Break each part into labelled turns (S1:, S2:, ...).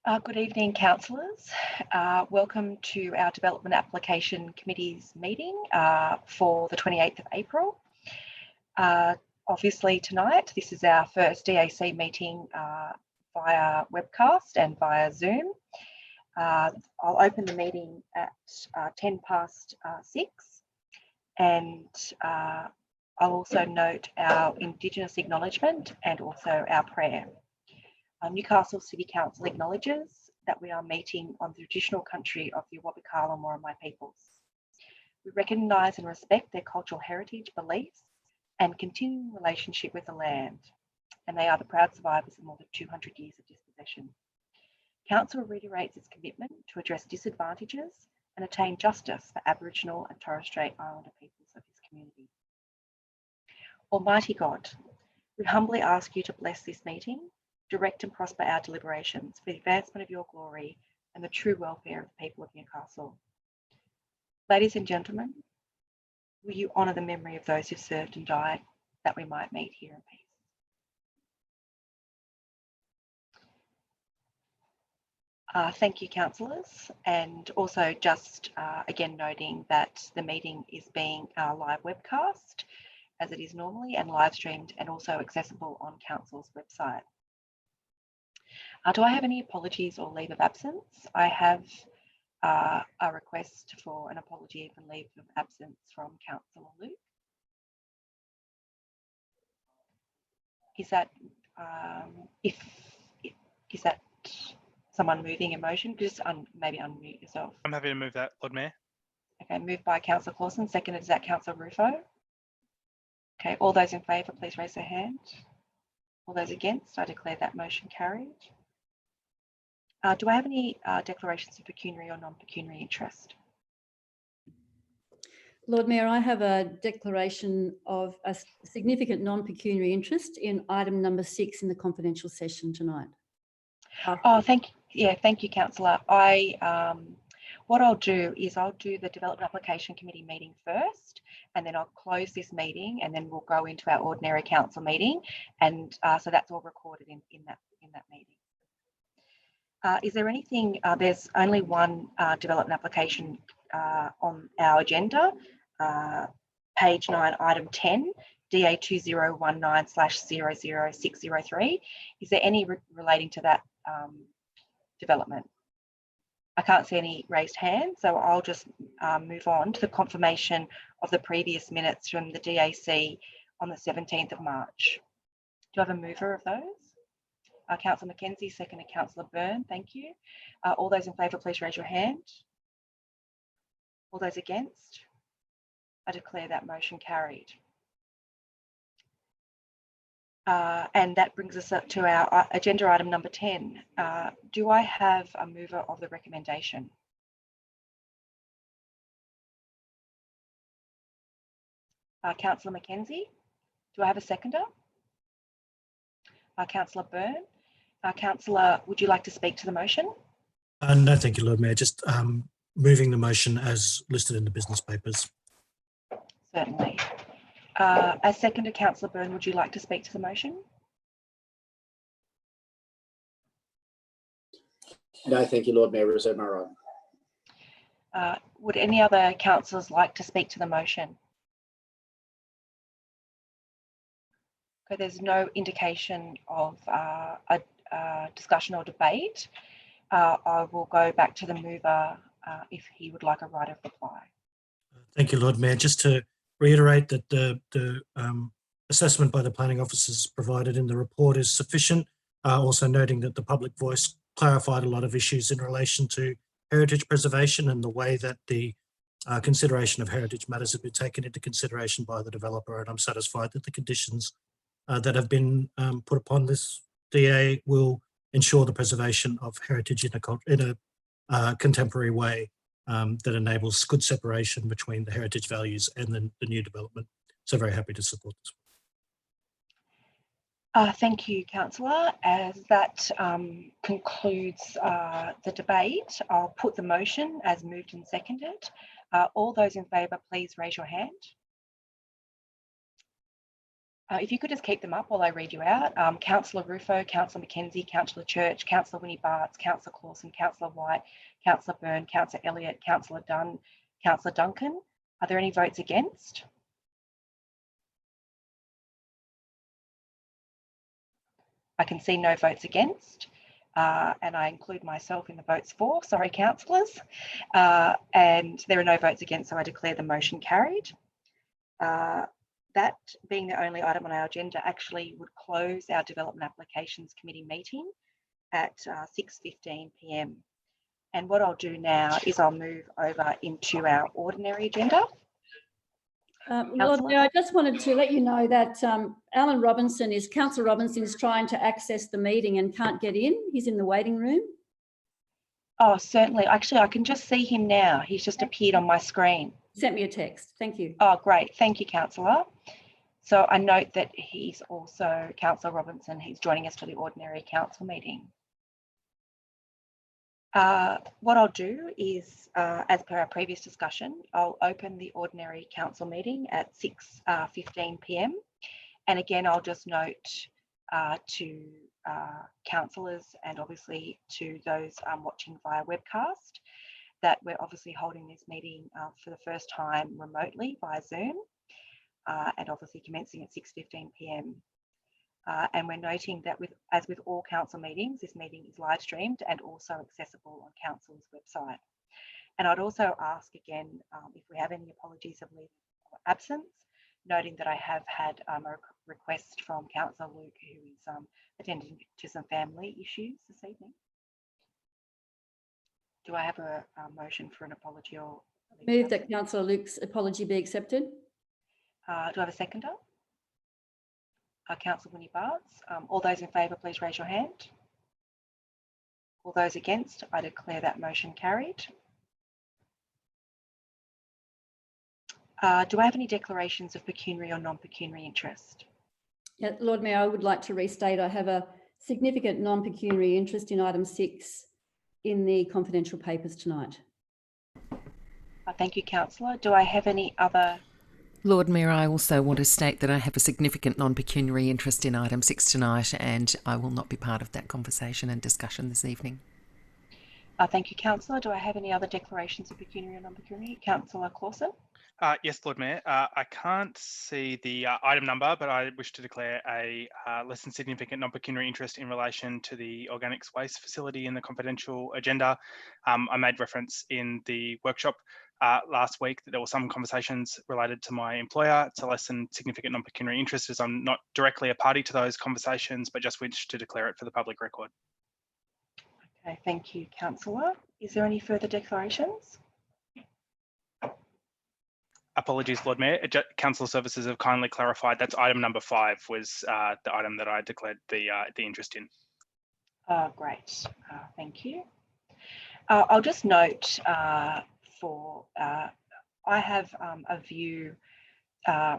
S1: Good evening, councillors. Welcome to our Development Application Committee's meeting for the 28th of April. Obviously tonight, this is our first DAC meeting via webcast and via Zoom. I'll open the meeting at 6:10, and I'll also note our Indigenous acknowledgement and also our prayer. Newcastle City Council acknowledges that we are meeting on the traditional country of the Awabakala Worimi peoples. We recognise and respect their cultural heritage, beliefs and continuing relationship with the land, and they are the proud survivors of more than 200 years of dispossession. Council reiterates its commitment to address disadvantages and attain justice for Aboriginal and Torres Strait Islander peoples of this community. Almighty God, we humbly ask you to bless this meeting, direct and prosper our deliberations for the advancement of your glory and the true welfare of the people of Newcastle. Ladies and gentlemen, will you honour the memory of those who served and died that we might meet here in peace? Thank you, councillors, and also just again noting that the meeting is being live webcast as it is normally and live streamed and also accessible on council's website. Do I have any apologies or leave of absence? I have a request for an apology and leave of absence from Councillor Luke. Is that is that someone moving a motion? Just maybe unmute yourself.
S2: I'm happy to move that, Lord Mayor. Okay,
S1: moved by Councillor Clausen, seconded is that Councillor Rufo. Okay, all those in favour, please raise their hand. All those against, I declare that motion carried. Do I have any declarations of pecuniary or non-pecuniary interest?
S3: Lord Mayor, I have a declaration of a significant non-pecuniary interest in item number 6 in the confidential session tonight.
S1: Thank you, Councillor. What I'll do is I'll do the Development Application Committee meeting first, and then I'll close this meeting, and then we'll go into our ordinary council meeting, and so that's all recorded in that meeting. Is there anything? There's only one development application on our agenda, page 9, item 10, DA 2019/00603. Is there any relating to that development? I can't see any raised hands, so I'll just move on to the confirmation of the previous minutes from the DAC on the 17th of March. Do I have a mover of those? Councillor Mackenzie, seconded Councillor Byrne, thank you. All those in favour, please raise your hand. All those against? I declare that motion carried. And that brings us up to our agenda item number 10. Do I have a mover of the recommendation? Councillor Mackenzie, do I have a seconder? Councillor Byrne. Councillor, would you like to speak to the motion?
S4: No, thank you, Lord Mayor. Just moving the motion as listed in the business papers.
S1: Certainly. As seconder, Councillor Byrne, would you like to speak to the motion?
S5: No, thank you, Lord Mayor. Reserve my right.
S1: Would any other councillors like to speak to the motion? Okay, there's no indication of a discussion or debate. I will go back to the mover if he would like a right of reply.
S4: Thank you, Lord Mayor. Just to reiterate that the assessment by the planning officers provided in the report is sufficient. Also noting that the public voice clarified a lot of issues in relation to heritage preservation and the way that the consideration of heritage matters have been taken into consideration by the developer, and I'm satisfied that the conditions that have been put upon this DA will ensure the preservation of heritage in a contemporary way that enables good separation between the heritage values and the new development. So very happy to support this.
S1: Thank you, Councillor. As that concludes the debate, I'll put the motion as moved and seconded. All those in favour, please raise your hand. If you could just keep them up while I read you out. Councillor Rufo, Councillor Mackenzie, Councillor Church, Councillor Winnie Barts, Councillor Clausen, Councillor White, Councillor Byrne, Councillor Elliott, Councillor Dunn, Councillor Duncan. Are there any votes against? I can see no votes against, and I include myself in the votes for. Sorry, councillors. And there are no votes against, so I declare the motion carried. That being the only item on our agenda actually would close our Development Applications Committee meeting at 6:15 p.m. And what I'll do now is I'll move over into our ordinary agenda.
S3: Lord Mayor, I just wanted to let you know that Councillor Robinson is trying to access the meeting and can't get in. He's in the waiting room.
S1: Oh, certainly. Actually, I can just see him now. He's just appeared on my screen.
S3: Sent me a text. Thank you.
S1: Oh, great. Thank you, Councillor. So I note that he's also, Councillor Robinson, he's joining us for the ordinary council meeting. What I'll do is, as per our previous discussion, I'll open the ordinary council meeting at 6:15 p.m. And again, I'll just note to councillors and obviously to those watching via webcast that we're obviously holding this meeting for the first time remotely via Zoom and obviously commencing at 6:15 p.m. And we're noting that as with all council meetings, this meeting is live streamed and also accessible on council's website. And I'd also ask again, if we have any apologies of leave or absence, noting that I have had a request from Councillor Luke, who is attending to some family issues this evening. Do I have a motion for an apology or
S3: Move that Councillor Luke's apology be accepted.
S1: Do I have a seconder? Councillor Winnie Barts. All those in favour, please raise your hand. All those against, I declare that motion carried. Do I have any declarations of pecuniary or non-pecuniary interest?
S3: Yeah, Lord Mayor, I would like to restate I have a significant non-pecuniary interest in item 6 in the confidential papers tonight.
S1: Thank you, Councillor. Do I have any other?
S6: Lord Mayor, I also want to state that I have a significant non-pecuniary interest in item 6 tonight, and I will not be part of that conversation and discussion this evening.
S1: Thank you, Councillor. Do I have any other declarations of pecuniary or non-pecuniary? Councillor Clausen?
S2: Yes, Lord Mayor. I can't see the item number, but I wish to declare a less than significant non-pecuniary interest in relation to the organics waste facility in the confidential agenda. I made reference in the workshop last week that there were some conversations related to my employer. It's a less than significant non-pecuniary interest, as I'm not directly a party to those conversations, but just wish to declare it for the public record.
S1: Okay, thank you, Councillor. Is there any further declarations?
S2: Apologies, Lord Mayor. Council Services have kindly clarified that's item number 5 was the item that I declared the interest in.
S1: Great, thank you. I'll just note I have a view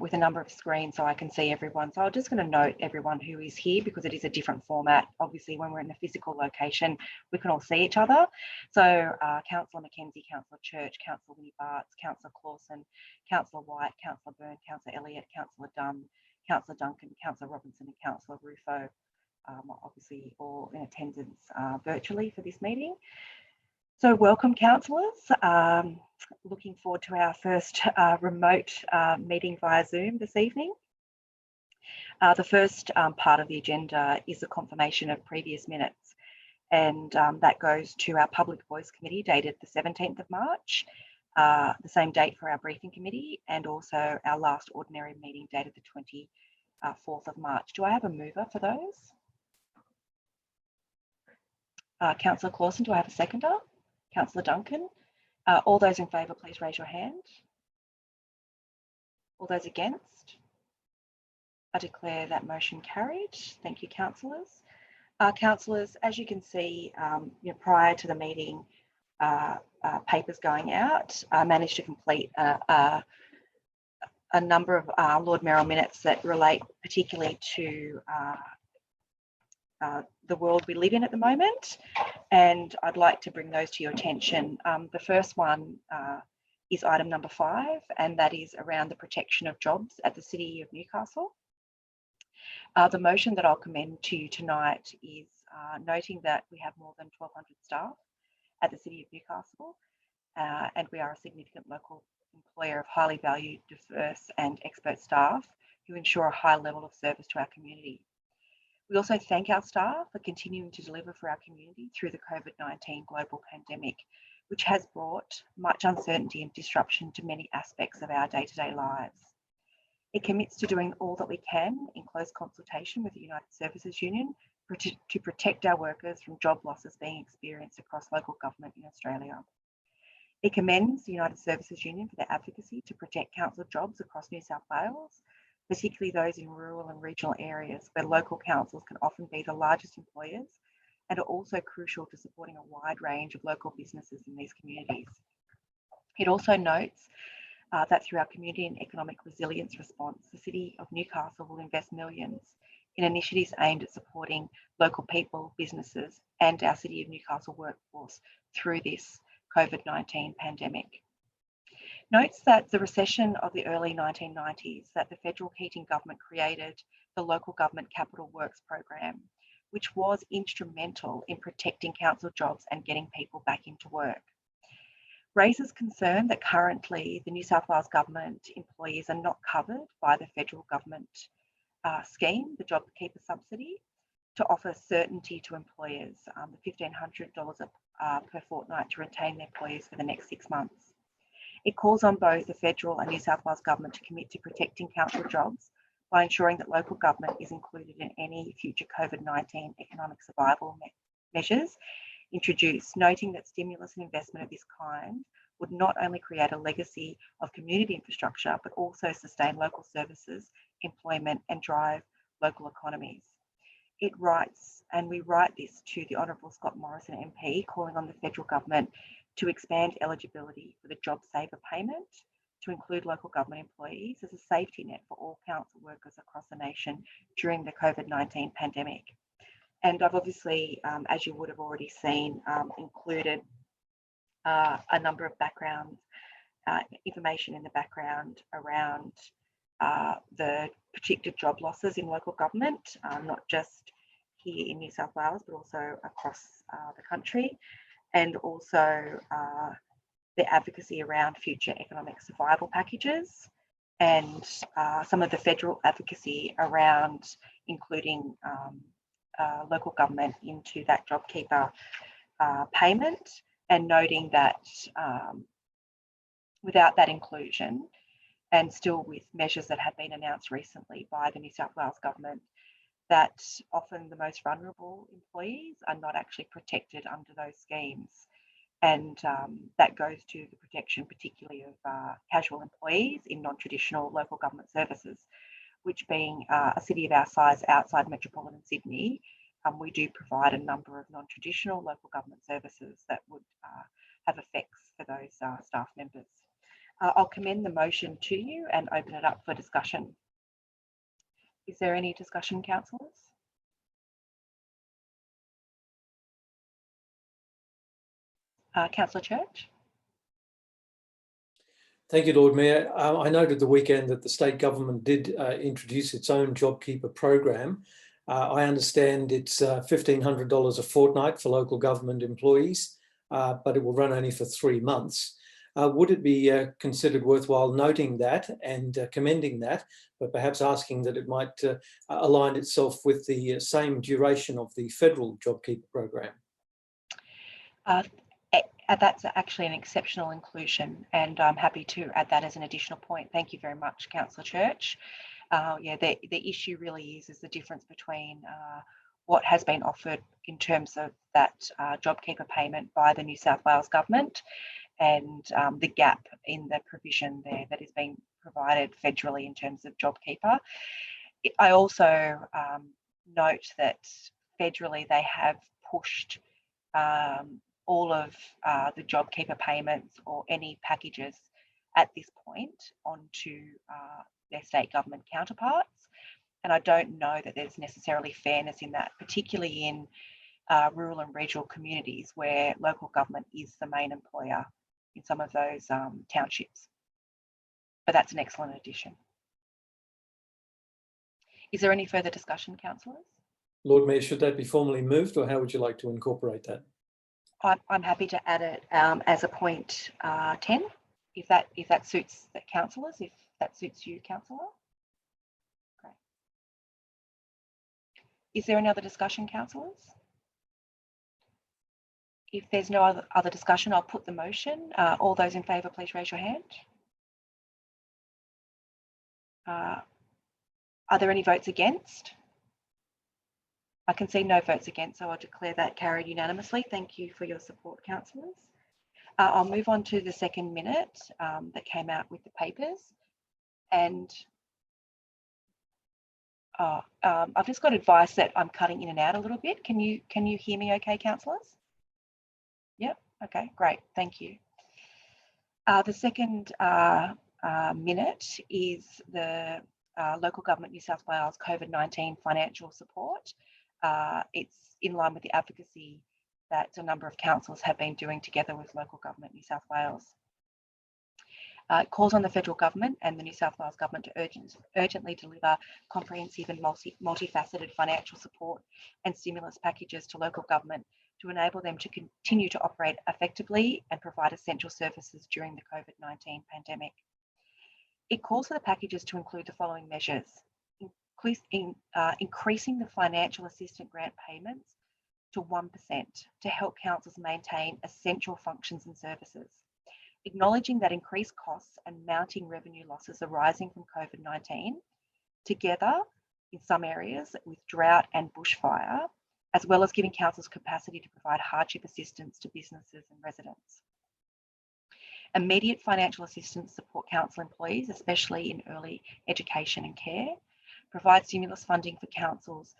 S1: with a number of screens so I can see everyone. So I'm just going to note everyone who is here because it is a different format. Obviously, when we're in a physical location, we can all see each other. So Councillor Mackenzie, Councillor Church, Councillor Winnie Barts, Councillor Clausen, Councillor White, Councillor Byrne, Councillor Elliott, Councillor Dunn, Councillor Duncan, Councillor Robinson and Councillor Rufo, obviously all in attendance virtually for this meeting. So welcome, councillors. Looking forward to our first remote meeting via Zoom this evening. The first part of the agenda is the confirmation of previous minutes, and that goes to our Public Voice Committee dated the 17th of March, the same date for our Briefing Committee, and also our last ordinary meeting dated the 24th of March. Do I have a mover for those? Councillor Clausen, do I have a seconder? Councillor Duncan. All those in favour, please raise your hand. All those against? I declare that motion carried. Thank you, councillors. Councillors, as you can see, prior to the meeting, papers going out, I managed to complete a number of Lord Mayoral minutes that relate particularly to the world we live in at the moment, and I'd like to bring those to your attention. The first one is item number 5, and that is around the protection of jobs at the City of Newcastle. The motion that I'll commend to you tonight is noting that we have more than 1,200 staff at the City of Newcastle, and we are a significant local employer of highly valued, diverse and expert staff who ensure a high level of service to our community. We also thank our staff for continuing to deliver for our community through the COVID-19 global pandemic, which has brought much uncertainty and disruption to many aspects of our day-to-day lives. It commits to doing all that we can in close consultation with the United Services Union to protect our workers from job losses being experienced across local government in Australia. It commends the United Services Union for their advocacy to protect council jobs across New South Wales, particularly those in rural and regional areas where local councils can often be the largest employers and are also crucial to supporting a wide range of local businesses in these communities. It also notes that through our community and economic resilience response, the City of Newcastle will invest millions in initiatives aimed at supporting local people, businesses, and our City of Newcastle workforce through this COVID-19 pandemic. Notes that the recession of the early 1990s, that the federal Keating government created the Local Government Capital Works program, which was instrumental in protecting council jobs and getting people back into work. Raises concern that currently the New South Wales government employees are not covered by the federal government scheme, the JobKeeper subsidy, to offer certainty to employers, the $1,500 per fortnight to retain their employees for the next 6 months. It calls on both the federal and New South Wales government to commit to protecting council jobs by ensuring that local government is included in any future COVID-19 economic survival measures introduced, noting that stimulus and investment of this kind would not only create a legacy of community infrastructure, but also sustain local services, employment, and drive local economies. It writes, and we write this to the Honourable Scott Morrison MP, calling on the federal government to expand eligibility for the JobSaver payment to include local government employees as a safety net for all council workers across the nation during the COVID-19 pandemic. And I've obviously, as you would have already seen, included a number of background information in the background around the predicted job losses in local government, not just here in New South Wales, but also across the country, and also the advocacy around future economic survival packages, and some of the federal advocacy around including local government into that JobKeeper payment, and noting that without that inclusion, and still with measures that have been announced recently by the New South Wales government, that often the most vulnerable employees are not actually protected under those schemes. And that goes to the protection particularly of casual employees in non-traditional local government services, which being a city of our size outside metropolitan Sydney, we do provide a number of non-traditional local government services that would have effects for those staff members. I'll commend the motion to you and open it up for discussion. Is there any discussion, councillors? Councillor Church?
S7: Thank you, Lord Mayor. I noted the weekend that the state government did introduce its own JobKeeper program. I understand it's $1,500 a fortnight for local government employees, but it will run only for 3 months. Would it be considered worthwhile noting that and commending that, but perhaps asking that it might align itself with the same duration of the federal JobKeeper program?
S1: That's actually an exceptional inclusion, and I'm happy to add that as an additional point. Thank you very much, Councillor Church. Yeah, the issue really is the difference between what has been offered in terms of that JobKeeper payment by the New South Wales government and the gap in the provision there that is being provided federally in terms of JobKeeper. I also note that federally they have pushed all of the JobKeeper payments or any packages at this point onto their state government counterparts. And I don't know that there's necessarily fairness in that, particularly in rural and regional communities where local government is the main employer in some of those townships. But that's an excellent addition. Is there any further discussion, councillors?
S7: Lord Mayor, should that be formally moved, or how would you like to incorporate that?
S1: I'm happy to add it as a point 10, if that suits the councillors, if that suits you, councillor. Great. Is there any other discussion, councillors? If there's no other discussion, I'll put the motion. All those in favour, please raise your hand. Are there any votes against? I can see no votes against, so I'll declare that carried unanimously. Thank you for your support, councillors. I'll move on to the second minute that came out with the papers. And I've just got advice that I'm cutting in and out a little bit. Can you hear me okay, councillors? Yep, okay, great, thank you. The second minute is the Local Government New South Wales COVID-19 financial support. It's in line with the advocacy that a number of councils have been doing together with Local Government New South Wales. It calls on the federal government and the New South Wales government to urgently deliver comprehensive and multifaceted financial support and stimulus packages to local government to enable them to continue to operate effectively and provide essential services during the COVID-19 pandemic. It calls for the packages to include the following measures: increasing the financial assistance grant payments to 1% to help councils maintain essential functions and services, acknowledging that increased costs and mounting revenue losses arising from COVID-19, together in some areas with drought and bushfire, as well as giving councils capacity to provide hardship assistance to businesses and residents. Immediate financial assistance support council employees, especially in early education and care. Provide stimulus funding for councils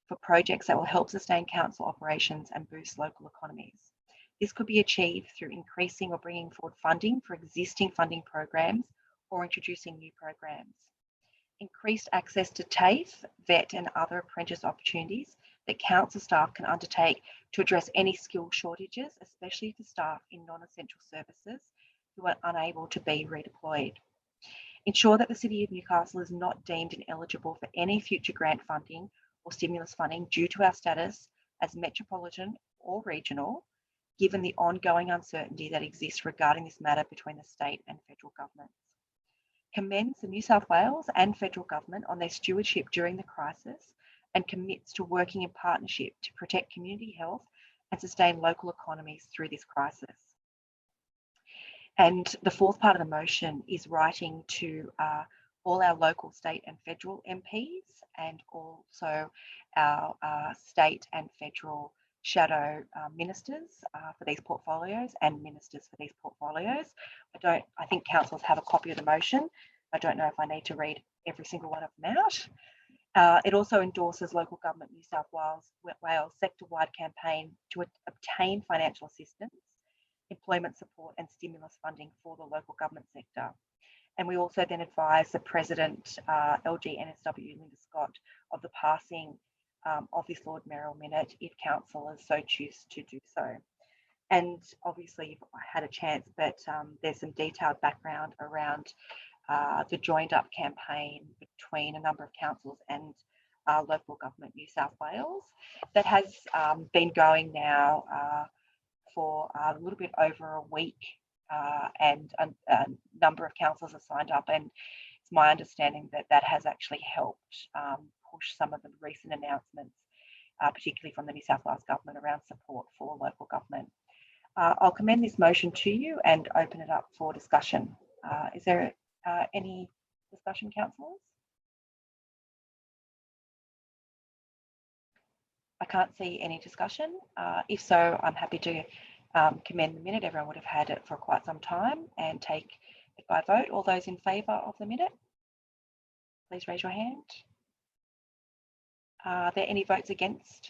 S1: for projects that will help sustain council operations and boost local economies. This could be achieved through increasing or bringing forward funding for existing funding programs or introducing new programs. Increased access to TAFE, VET and other apprentice opportunities that council staff can undertake to address any skill shortages, especially for staff in non-essential services who are unable to be redeployed. Ensure that the City of Newcastle is not deemed ineligible for any future grant funding or stimulus funding due to our status as metropolitan or regional, given the ongoing uncertainty that exists regarding this matter between the state and federal governments. Commends the New South Wales and federal government on their stewardship during the crisis and commits to working in partnership to protect community health and sustain local economies through this crisis. And the fourth part of the motion is writing to all our local, state and federal MPs and also our state and federal shadow ministers for these portfolios and ministers for these portfolios. I think councils have a copy of the motion. I don't know if I need to read every single one of them out. It also endorses Local Government New South Wales sector-wide campaign to obtain financial assistance, employment support and stimulus funding for the local government sector. And we also then advise the President, LG-NSW Linda Scott, of the passing of this Lord Mayoral Minute if councillors so choose to do so. And obviously you've had a chance, but there's some detailed background around the joined up campaign between a number of councils and Local Government New South Wales that has been going now for a little bit over a week, and a number of councils have signed up, and it's my understanding that that has actually helped push some of the recent announcements, particularly from the New South Wales government around support for local government. I'll commend this motion to you and open it up for discussion. Is there any discussion, councillors? I can't see any discussion. If so, I'm happy to commend the minute. Everyone would have had it for quite some time, and take it by vote. All those in favour of the minute, please raise your hand. Are there any votes against?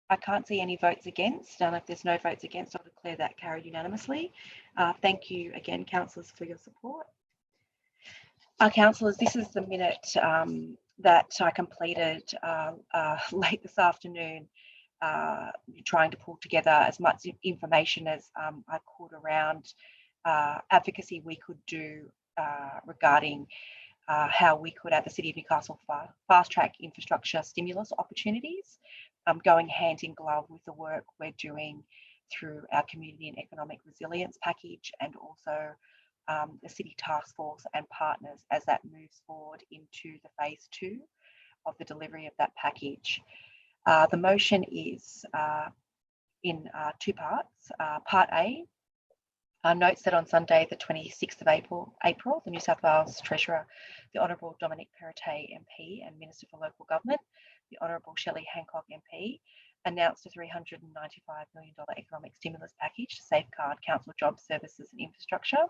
S1: I can't see any votes against, and if there's no votes against, I'll declare that carried unanimously. Thank you again, councillors, for your support. Councillors, this is the minute that I completed late this afternoon, trying to pull together as much information as I could around advocacy we could do regarding how we could, at the City of Newcastle, fast track infrastructure stimulus opportunities, going hand in glove with the work we're doing through our community and economic resilience package, and also the City Task Force and partners as that moves forward into the phase 2 of the delivery of that package. The motion is in 2 parts. Part A notes that on Sunday, the 26th of April, the New South Wales Treasurer, the Honourable Dominic Perrottet MP and Minister for Local Government, the Honourable Shelley Hancock MP, announced a $395 million economic stimulus package to safeguard council jobs, services and infrastructure.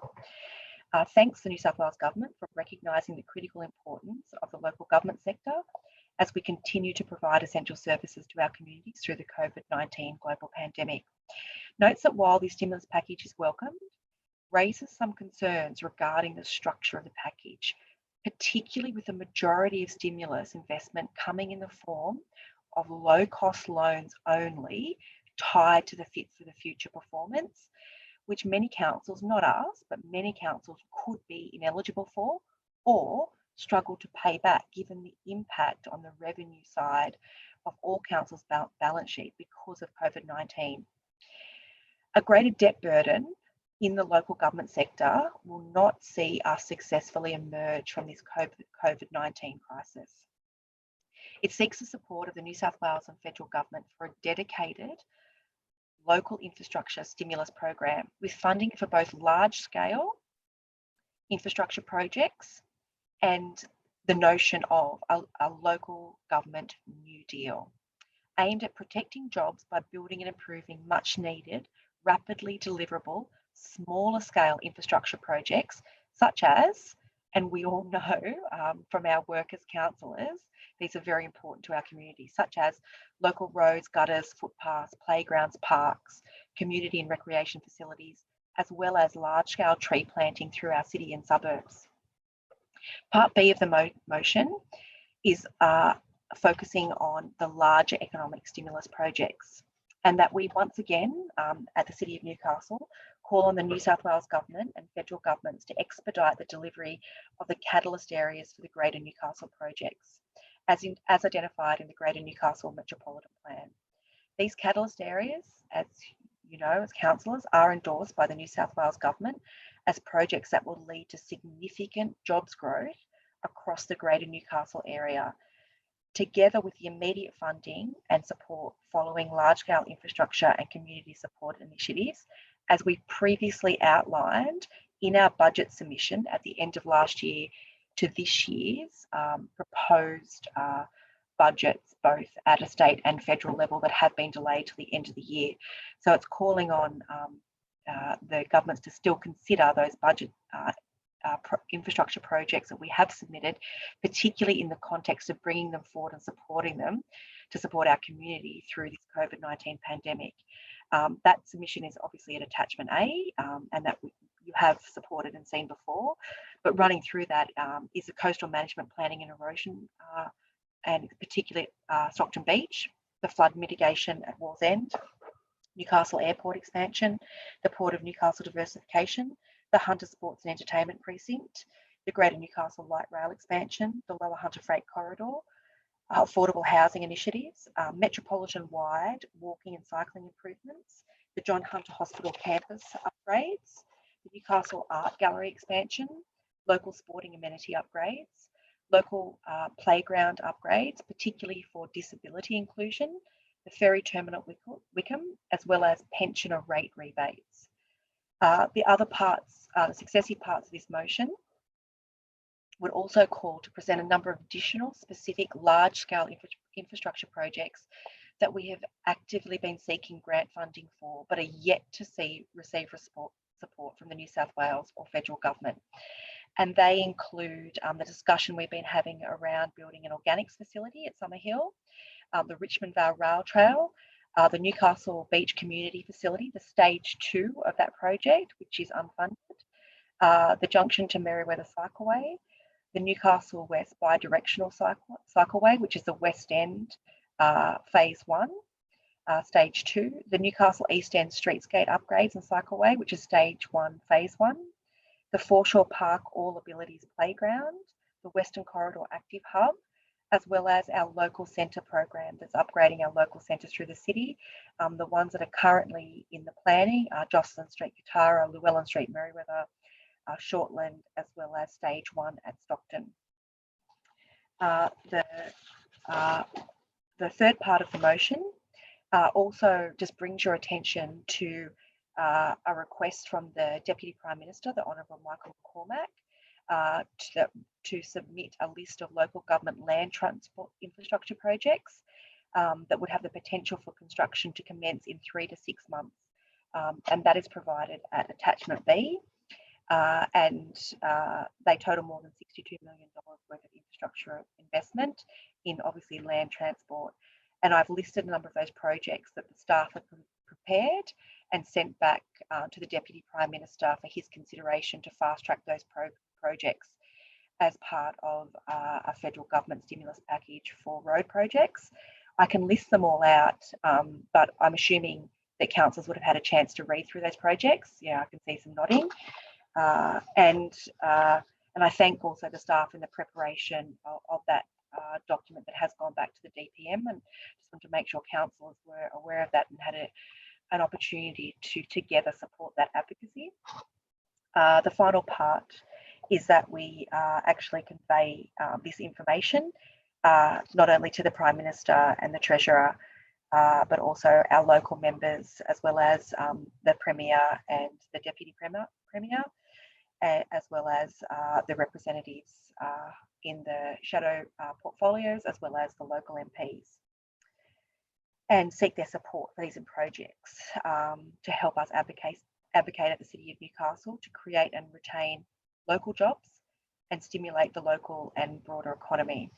S1: Thanks the New South Wales Government for recognising the critical importance of the local government sector as we continue to provide essential services to our communities through the COVID-19 global pandemic. Notes that while this stimulus package is welcomed, raises some concerns regarding the structure of the package, particularly with the majority of stimulus investment coming in the form of low-cost loans only tied to the Fit for the Future performance, which many councils, not us, but many councils could be ineligible for or struggle to pay back, given the impact on the revenue side of all councils' balance sheet because of COVID-19. A greater debt burden in the local government sector will not see us successfully emerge from this COVID-19 crisis. It seeks the support of the New South Wales and federal government for a dedicated local infrastructure stimulus program with funding for both large-scale infrastructure projects and the notion of a local government New Deal aimed at protecting jobs by building and improving much needed, rapidly deliverable, smaller scale infrastructure projects such as, and we all know from our work as councillors, these are very important to our community, such as local roads, gutters, footpaths, playgrounds, parks, community and recreation facilities, as well as large scale tree planting through our city and suburbs. Part B of the motion is focusing on the larger economic stimulus projects, and that we once again at the City of Newcastle call on the New South Wales Government and federal governments to expedite the delivery of the catalyst areas for the Greater Newcastle projects, as identified in the Greater Newcastle Metropolitan Plan. These catalyst areas, as you know, as councillors, are endorsed by the New South Wales Government as projects that will lead to significant jobs growth across the Greater Newcastle area, together with the immediate funding and support following large-scale infrastructure and community support initiatives, as we previously outlined in our budget submission at the end of last year to this year's proposed budgets, both at a state and federal level, that have been delayed to the end of the year. So it's calling on the governments to still consider those budget infrastructure projects that we have submitted, particularly in the context of bringing them forward and supporting them to support our community through this COVID-19 pandemic. That submission is obviously at attachment A, and that you have supported and seen before, but running through that is the coastal management planning and erosion, and particularly Stockton Beach, the flood mitigation at Wall's End, Newcastle Airport expansion, the Port of Newcastle diversification, the Hunter Sports and Entertainment Precinct, the Greater Newcastle Light Rail expansion, the Lower Hunter Freight Corridor, affordable housing initiatives, metropolitan-wide walking and cycling improvements, the John Hunter Hospital campus upgrades, the Newcastle Art Gallery expansion, local sporting amenity upgrades, local playground upgrades, particularly for disability inclusion, the ferry terminal at Wickham, as well as pensioner rate rebates. The other parts, the successive parts of this motion would also call to present a number of additional specific large-scale infrastructure projects that we have actively been seeking grant funding for, but are yet to receive support from the New South Wales or federal government. And they include the discussion we've been having around building an organics facility at Summerhill, the Richmond Vale Rail Trail, the Newcastle Beach Community Facility, the stage 2 of that project, which is unfunded, the junction to Merriweather Cycleway, the Newcastle West Bi-Directional Cycleway, which is the West End phase 1, stage 2, the Newcastle East End Streetscape Upgrades and Cycleway, which is stage 1, phase 1, the Foreshore Park All Abilities Playground, the Western Corridor Active Hub, as well as our local centre program that's upgrading our local centres through the city. The ones that are currently in the planning are Jocelyn Street, Katara, Llewellyn Street, Merriweather, Shortland, as well as stage 1 at Stockton. The third part of the motion also just brings your attention to a request from the Deputy Prime Minister, the Honourable Michael McCormack, to submit a list of local government land transport infrastructure projects that would have the potential for construction to commence in 3 to 6 months. And that is provided at attachment B. And they total more than $62 million worth of infrastructure investment in obviously land transport. And I've listed a number of those projects that the staff have prepared and sent back to the Deputy Prime Minister for his consideration to fast track those projects as part of a federal government stimulus package for road projects. I can list them all out, but I'm assuming that councillors would have had a chance to read through those projects. Yeah, I can see some nodding. And I thank also the staff in the preparation of that document that has gone back to the DPM, and just want to make sure councillors were aware of that and had an opportunity to together support that advocacy. The final part is that we actually convey this information not only to the Prime Minister and the Treasurer, but also our local members, as well as the Premier and the Deputy Premier, as well as the representatives in the shadow portfolios, as well as the local MPs, and seek their support for these projects to help us advocate at the City of Newcastle to create and retain local jobs and stimulate the local and broader economy.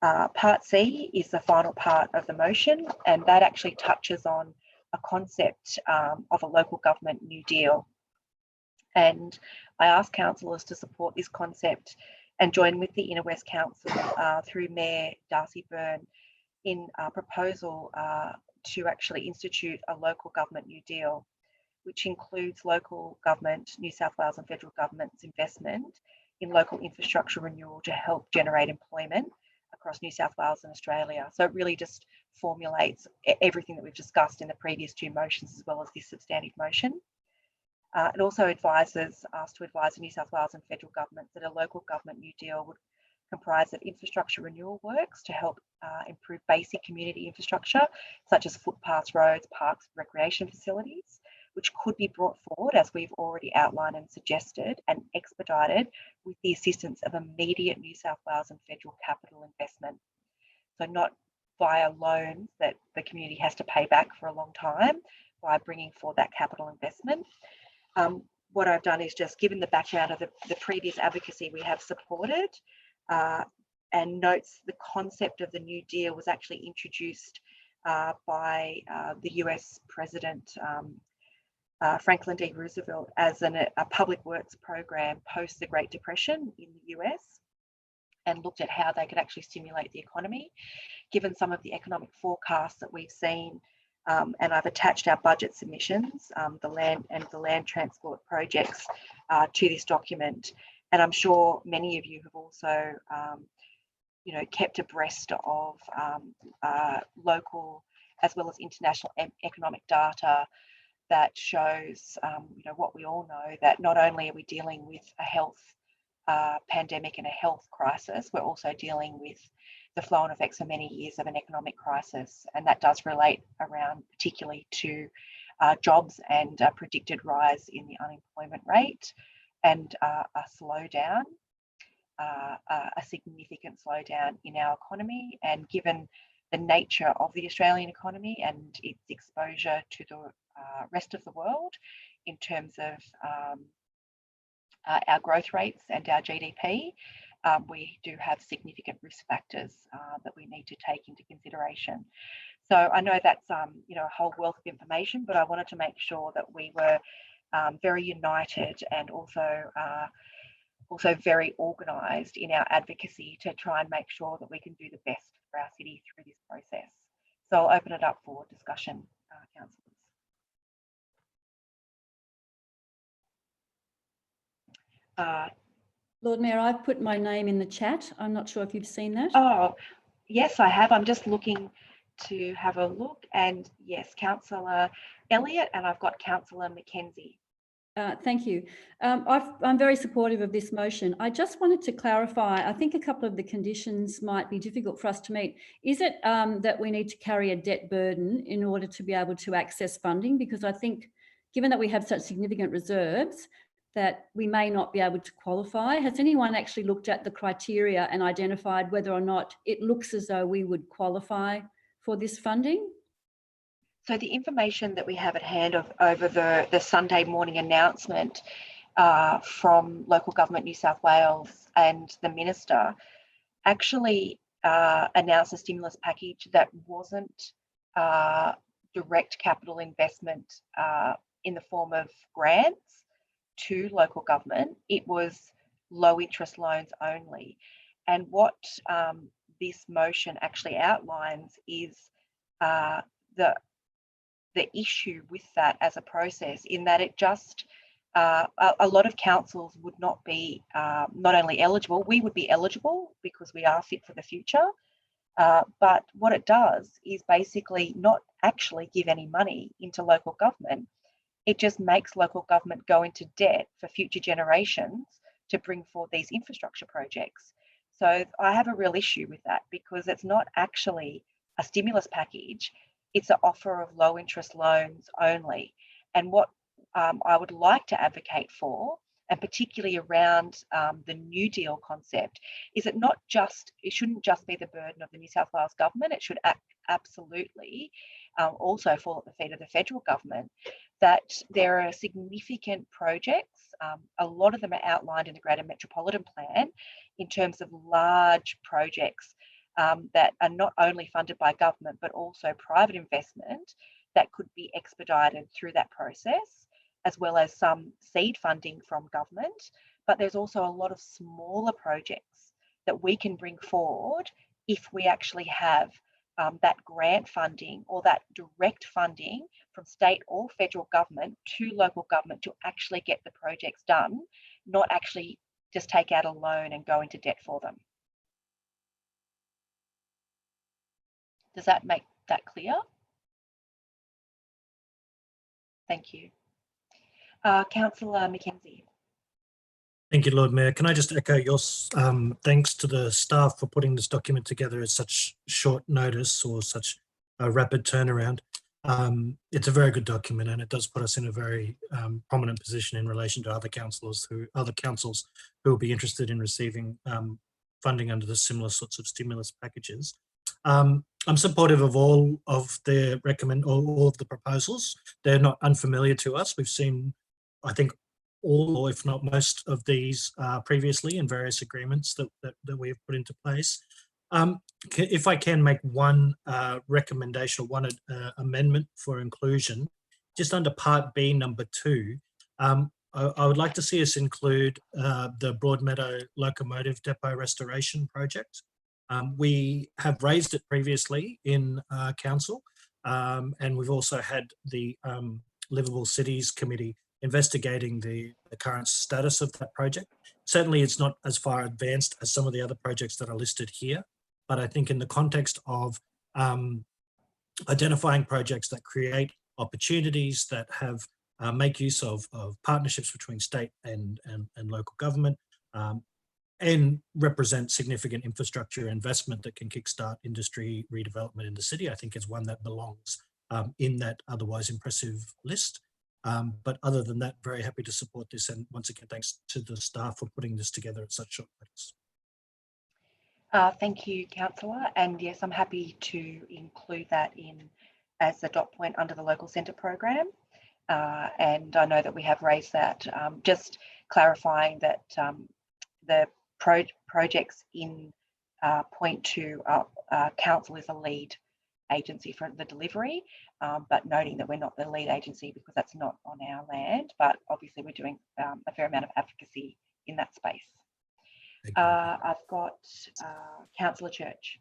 S1: Part C is the final part of the motion, and that actually touches on a concept of a local government New Deal. And I ask councillors to support this concept and join with the Inner West Council through Mayor Darcy Byrne in a proposal to actually institute a local government New Deal, which includes local government, New South Wales and federal government's investment in local infrastructure renewal to help generate employment across New South Wales and Australia. So it really just formulates everything that we've discussed in the previous two motions, as well as this substantive motion. It also advises us to advise the New South Wales and federal governments that a local government New Deal would comprise of infrastructure renewal works to help improve basic community infrastructure, such as footpaths, roads, parks, recreation facilities, which could be brought forward, as we've already outlined and suggested, and expedited with the assistance of immediate New South Wales and federal capital investment. So not via loans that the community has to pay back for a long time, by bringing forward that capital investment. What I've done is just given the background of the previous advocacy we have supported, and notes the concept of the New Deal was actually introduced by the US President Franklin D. Roosevelt as a public works program post the Great Depression in the US, and looked at how they could actually stimulate the economy. Given some of the economic forecasts that we've seen, and I've attached our budget submissions, the land transport projects to this document. And I'm sure many of you have also, kept abreast of local as well as international economic data that shows, what we all know, that not only are we dealing with a health pandemic and a health crisis, we're also dealing with the flow-on effects of many years of an economic crisis, and that does relate around particularly to jobs and a predicted rise in the unemployment rate, and a slowdown, a significant slowdown in our economy. And given the nature of the Australian economy and its exposure to the rest of the world in terms of our growth rates and our GDP, we do have significant risk factors that we need to take into consideration. So I know that's a whole wealth of information, but I wanted to make sure that we were very united and also very organised in our advocacy to try and make sure that we can do the best for our city through this process. So I'll open it up for discussion, councillors.
S3: Lord Mayor, I've put my name in the chat. I'm not sure if you've seen that.
S1: Oh, yes, I have. I'm just looking to have a look. And yes, Councillor Elliott, and I've got Councillor Mackenzie.
S3: Thank you. I'm very supportive of this motion. I just wanted to clarify, I think a couple of the conditions might be difficult for us to meet. Is it that we need to carry a debt burden in order to be able to access funding? Because I think, given that we have such significant reserves, that we may not be able to qualify. Has anyone actually looked at the criteria and identified whether or not it looks as though we would qualify for this funding?
S1: So the information that we have at hand over the Sunday morning announcement from Local Government New South Wales and the Minister actually announced a stimulus package that wasn't direct capital investment in the form of grants to local government. It was low interest loans only. And what this motion actually outlines is the issue with that as a process, in that it just a lot of councils would not be not only eligible, we would be eligible because we are fit for the future, but what it does is basically not actually give any money into local government. It just makes local government go into debt for future generations to bring forward these infrastructure projects. So I have a real issue with that, because it's not actually a stimulus package. It's an offer of low interest loans only. And what I would like to advocate for, and particularly around the New Deal concept, is it shouldn't just be the burden of the New South Wales government. It should absolutely also fall at the feet of the federal government. That there are significant projects, a lot of them are outlined in the Greater Metropolitan Plan, in terms of large projects that are not only funded by government, but also private investment that could be expedited through that process, as well as some seed funding from government. But there's also a lot of smaller projects that we can bring forward if we actually have that grant funding or that direct funding from state or federal government to local government to actually get the projects done, not actually just take out a loan and go into debt for them. Does that make that clear? Thank you. Councillor Mackenzie.
S4: Thank you, Lord Mayor. Can I just echo your thanks to the staff for putting this document together at such short notice or such a rapid turnaround. It's a very good document, and it does put us in a very prominent position in relation to other councils who will be interested in receiving funding under the similar sorts of stimulus packages. I'm supportive of all of the all of the proposals. They're not unfamiliar to us. We've seen, I think, all, or if not most of these previously in various agreements that we have put into place. If I can make one recommendation or one amendment for inclusion, just under Part B, number 2, I would like to see us include the Broadmeadow Locomotive Depot Restoration Project. We have raised it previously in council, and we've also had the Livable Cities Committee investigating the current status of that project. Certainly it's not as far advanced as some of the other projects that are listed here, but I think in the context of identifying projects that create opportunities, that have make use of partnerships between state and local government, and represent significant infrastructure investment that can kickstart industry redevelopment in the city, I think is one that belongs in that otherwise impressive list. But other than that, very happy to support this. And once again, thanks to the staff for putting this together at such short notice.
S1: Thank you, Councillor. And yes, I'm happy to include that in as a dot point under the local centre program. And I know that we have raised that, just clarifying that the projects in point 2, council is a lead agency for the delivery, but noting that we're not the lead agency because that's not on our land, but obviously we're doing a fair amount of advocacy in that space. I've got Councillor Church.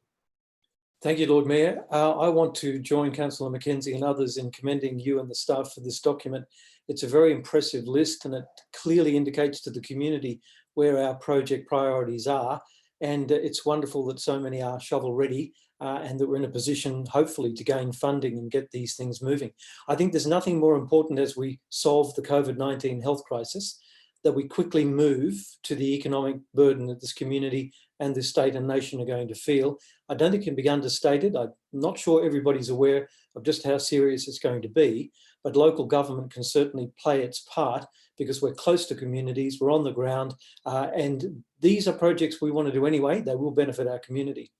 S7: Thank you, Lord Mayor. I want to join Councillor Mackenzie and others in commending you and the staff for this document. It's a very impressive list, and it clearly indicates to the community where our project priorities are. And it's wonderful that so many are shovel ready and that we're in a position, hopefully, to gain funding and get these things moving. I think there's nothing more important as we solve the COVID-19 health crisis that we quickly move to the economic burden that this community and this state and nation are going to feel. I don't think it can be understated. I'm not sure everybody's aware of just how serious it's going to be, but local government can certainly play its part because we're close to communities, we're on the ground, and these are projects we want to do anyway. They will benefit our community.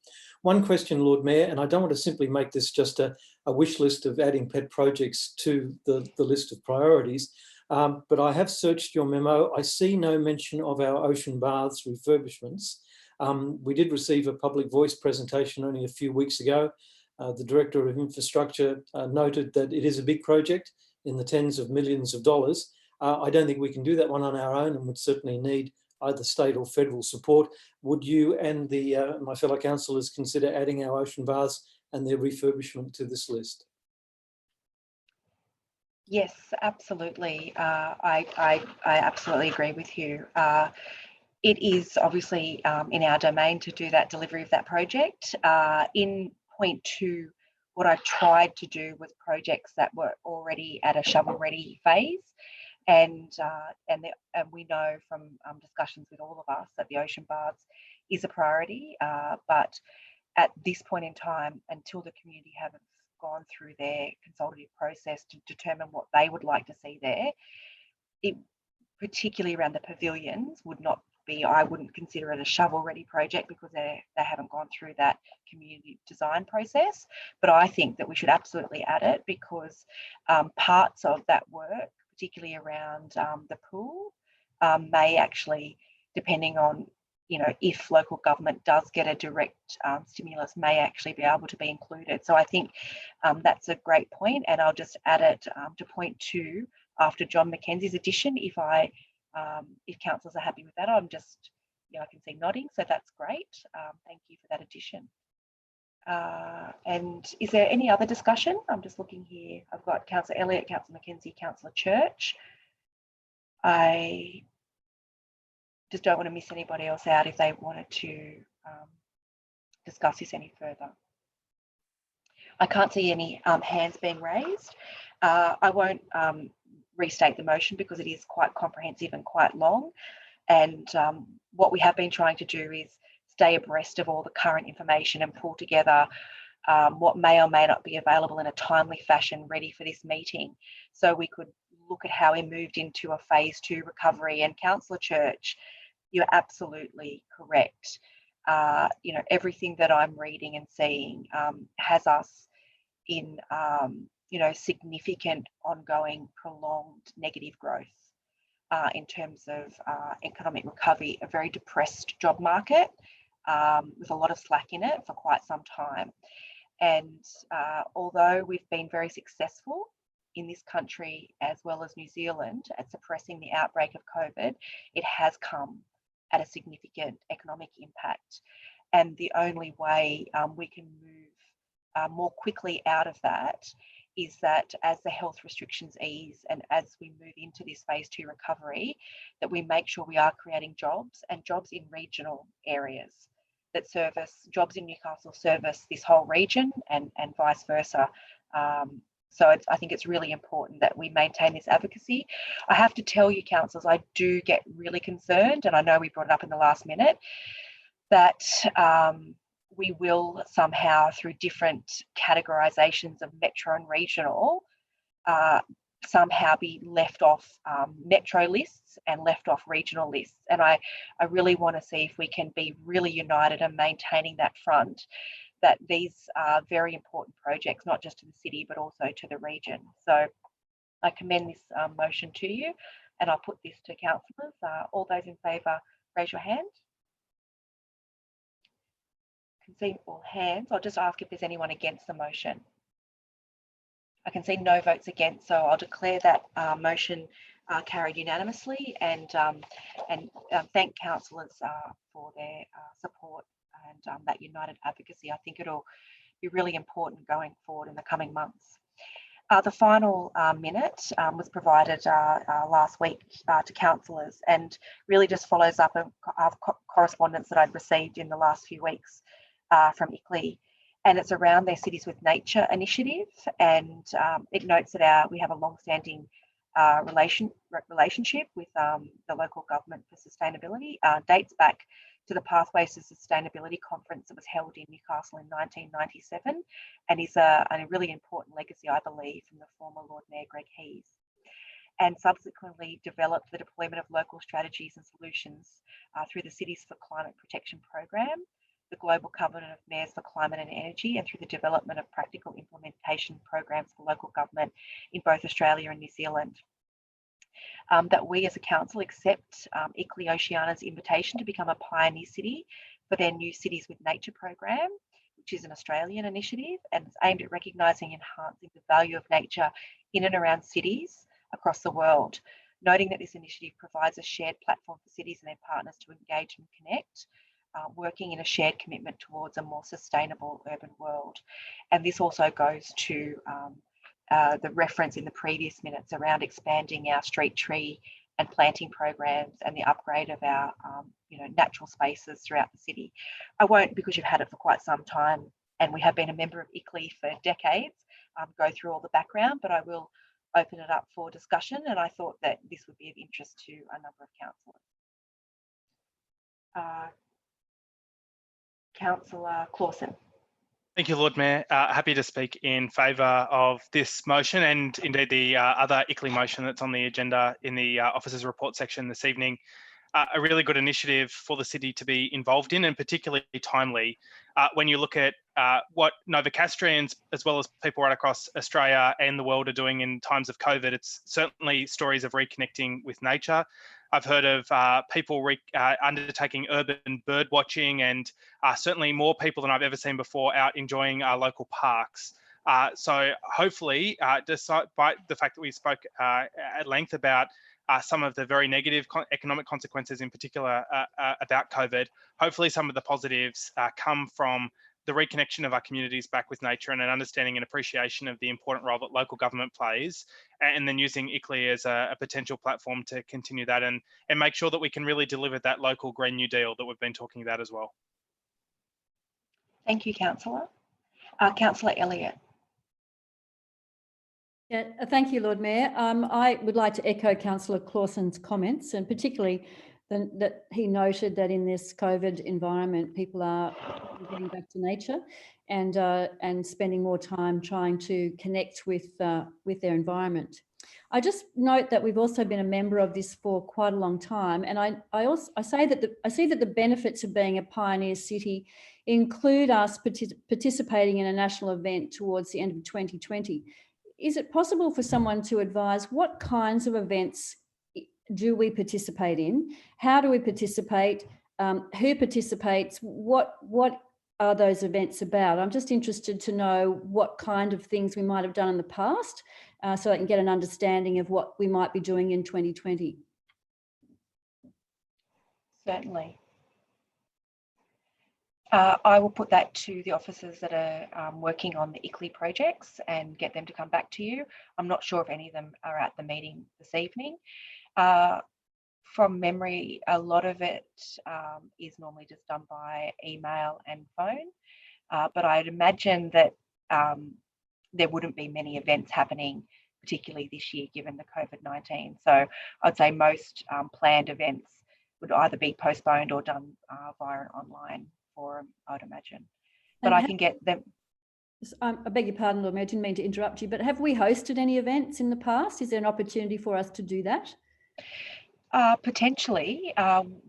S7: One question, Lord Mayor, and I don't want to simply make this just a wish list of adding pet projects to the list of priorities, but I have searched your memo. I see no mention of our ocean baths refurbishments. We did receive a public voice presentation only a few weeks ago. The Director of Infrastructure noted that it is a big project in the tens of millions of dollars. I don't think we can do that one on our own and would certainly need either state or federal support. Would you and my fellow councillors consider adding our ocean baths and their refurbishment to this list?
S1: Yes, absolutely. I absolutely agree with you. It is obviously in our domain to do that delivery of that project. In point two, what I tried to do was projects that were already at a shovel-ready phase, and we know from discussions with all of us that the ocean baths is a priority. But at this point in time, until the community haven't gone through their consultative process to determine what they would like to see there, it particularly around the pavilions would not be, I wouldn't consider it a shovel-ready project because they haven't gone through that community design process. But I think that we should absolutely add it because parts of that work, particularly around the pool, may actually, depending on, you know, if local government does get a direct stimulus, may actually be able to be included. So I think that's a great point, and I'll just add it to point two after John Mackenzie's addition. If councillors are happy with that, I'm just, you know, I can see nodding, so that's great. Thank you for that addition. And is there any other discussion? I'm just looking here. I've got Councillor Elliott, Councillor Mackenzie, Councillor Church. I just don't want to miss anybody else out if they wanted to discuss this any further. I can't see any hands being raised. I won't restate the motion because it is quite comprehensive and quite long. And what we have been trying to do is stay abreast of all the current information and pull together what may or may not be available in a timely fashion ready for this meeting. So we could look at how we moved into a phase 2 recovery. And Councillor Church, you're absolutely correct. You know, everything that I'm reading and seeing has us in you know, significant ongoing prolonged negative growth in terms of economic recovery, a very depressed job market with a lot of slack in it for quite some time. And although we've been very successful in this country as well as New Zealand at suppressing the outbreak of COVID, it has come at a significant economic impact. And the only way we can move more quickly out of that is that as the health restrictions ease and as we move into this phase 2 recovery, that we make sure we are creating jobs, and jobs in regional areas that service, jobs in Newcastle service this whole region and vice versa. So I think it's really important that we maintain this advocacy. I have to tell you, councillors, I do get really concerned, and I know we brought it up in the last minute, that we will somehow, through different categorisations of metro and regional, somehow be left off metro lists and left off regional lists. And I really want to see if we can be really united in maintaining that front, that these are very important projects, not just to the city, but also to the region. So I commend this motion to you, and I'll put this to councillors. All those in favour, raise your hand. I can see all hands. I'll just ask if there's anyone against the motion. I can see no votes against, so I'll declare that motion carried unanimously, and thank councillors for their support and that united advocacy. I think it'll be really important going forward in the coming months. The final minute was provided last week to councillors, and really just follows up a correspondence that I'd received in the last few weeks from ICLEI, and it's around their Cities with Nature initiative, and it notes that we have a long-standing relationship with the local government for sustainability. Dates back to the Pathways to Sustainability conference that was held in Newcastle in 1997, and is a really important legacy, I believe, from the former Lord Mayor Greg Hees, and subsequently developed the deployment of local strategies and solutions through the Cities for Climate Protection program, the Global Covenant of Mayors for Climate and Energy, and through the development of practical implementation programs for local government in both Australia and New Zealand. That we as a council accept ICLEI Oceania's invitation to become a pioneer city for their new Cities with Nature program, which is an Australian initiative and it's aimed at recognising and enhancing the value of nature in and around cities across the world, noting that this initiative provides a shared platform for cities and their partners to engage and connect, working in a shared commitment towards a more sustainable urban world. And this also goes to the reference in the previous minutes around expanding our street tree and planting programs and the upgrade of our natural spaces throughout the city. I won't, because you've had it for quite some time and we have been a member of ICLEI for decades, go through all the background, but I will open it up for discussion, and I thought that this would be of interest to a number of councillors. Councillor Clausen.
S2: Thank you, Lord Mayor. Happy to speak in favour of this motion and indeed the other ICLEI motion that's on the agenda in the officers' report section this evening. A really good initiative for the city to be involved in, and particularly timely when you look at what Novocastrians, as well as people right across Australia and the world, are doing in times of COVID. It's certainly stories of reconnecting with nature. I've heard of people undertaking urban bird watching, and certainly more people than I've ever seen before out enjoying our local parks. So hopefully, despite the fact that we spoke at length about some of the very negative economic consequences in particular about COVID, hopefully some of the positives come from the reconnection of our communities back with nature and an understanding and appreciation of the important role that local government plays, and then using ICLEI as a potential platform to continue that and make sure that we can really deliver that local Green New Deal that we've been talking about as well.
S1: Thank you, Councillor. Councillor Elliott.
S3: Yeah, thank you, Lord Mayor. I would like to echo Councillor Clausen's comments, and particularly that he noted that in this COVID environment, people are getting back to nature and spending more time trying to connect with their environment. I just note that we've also been a member of this for quite a long time, and I see that the benefits of being a pioneer city include us participating in a national event towards the end of 2020. Is it possible for someone to advise what kinds of events do we participate in? How do we participate? Who participates? What are those events about? I'm just interested to know what kind of things we might have done in the past, so I can get an understanding of what we might be doing in 2020.
S1: Certainly. I will put that to the officers that are working on the ICLEI projects and get them to come back to you. I'm not sure if any of them are at the meeting this evening. From memory, a lot of it is normally just done by email and phone, but I'd imagine that there wouldn't be many events happening, particularly this year, given the COVID-19. So I'd say most planned events would either be postponed or done via an online forum, I'd imagine. But I can get them.
S3: I beg your pardon, Lord Mayor, I didn't mean to interrupt you, but have we hosted any events in the past? Is there an opportunity for us to do that?
S1: Potentially.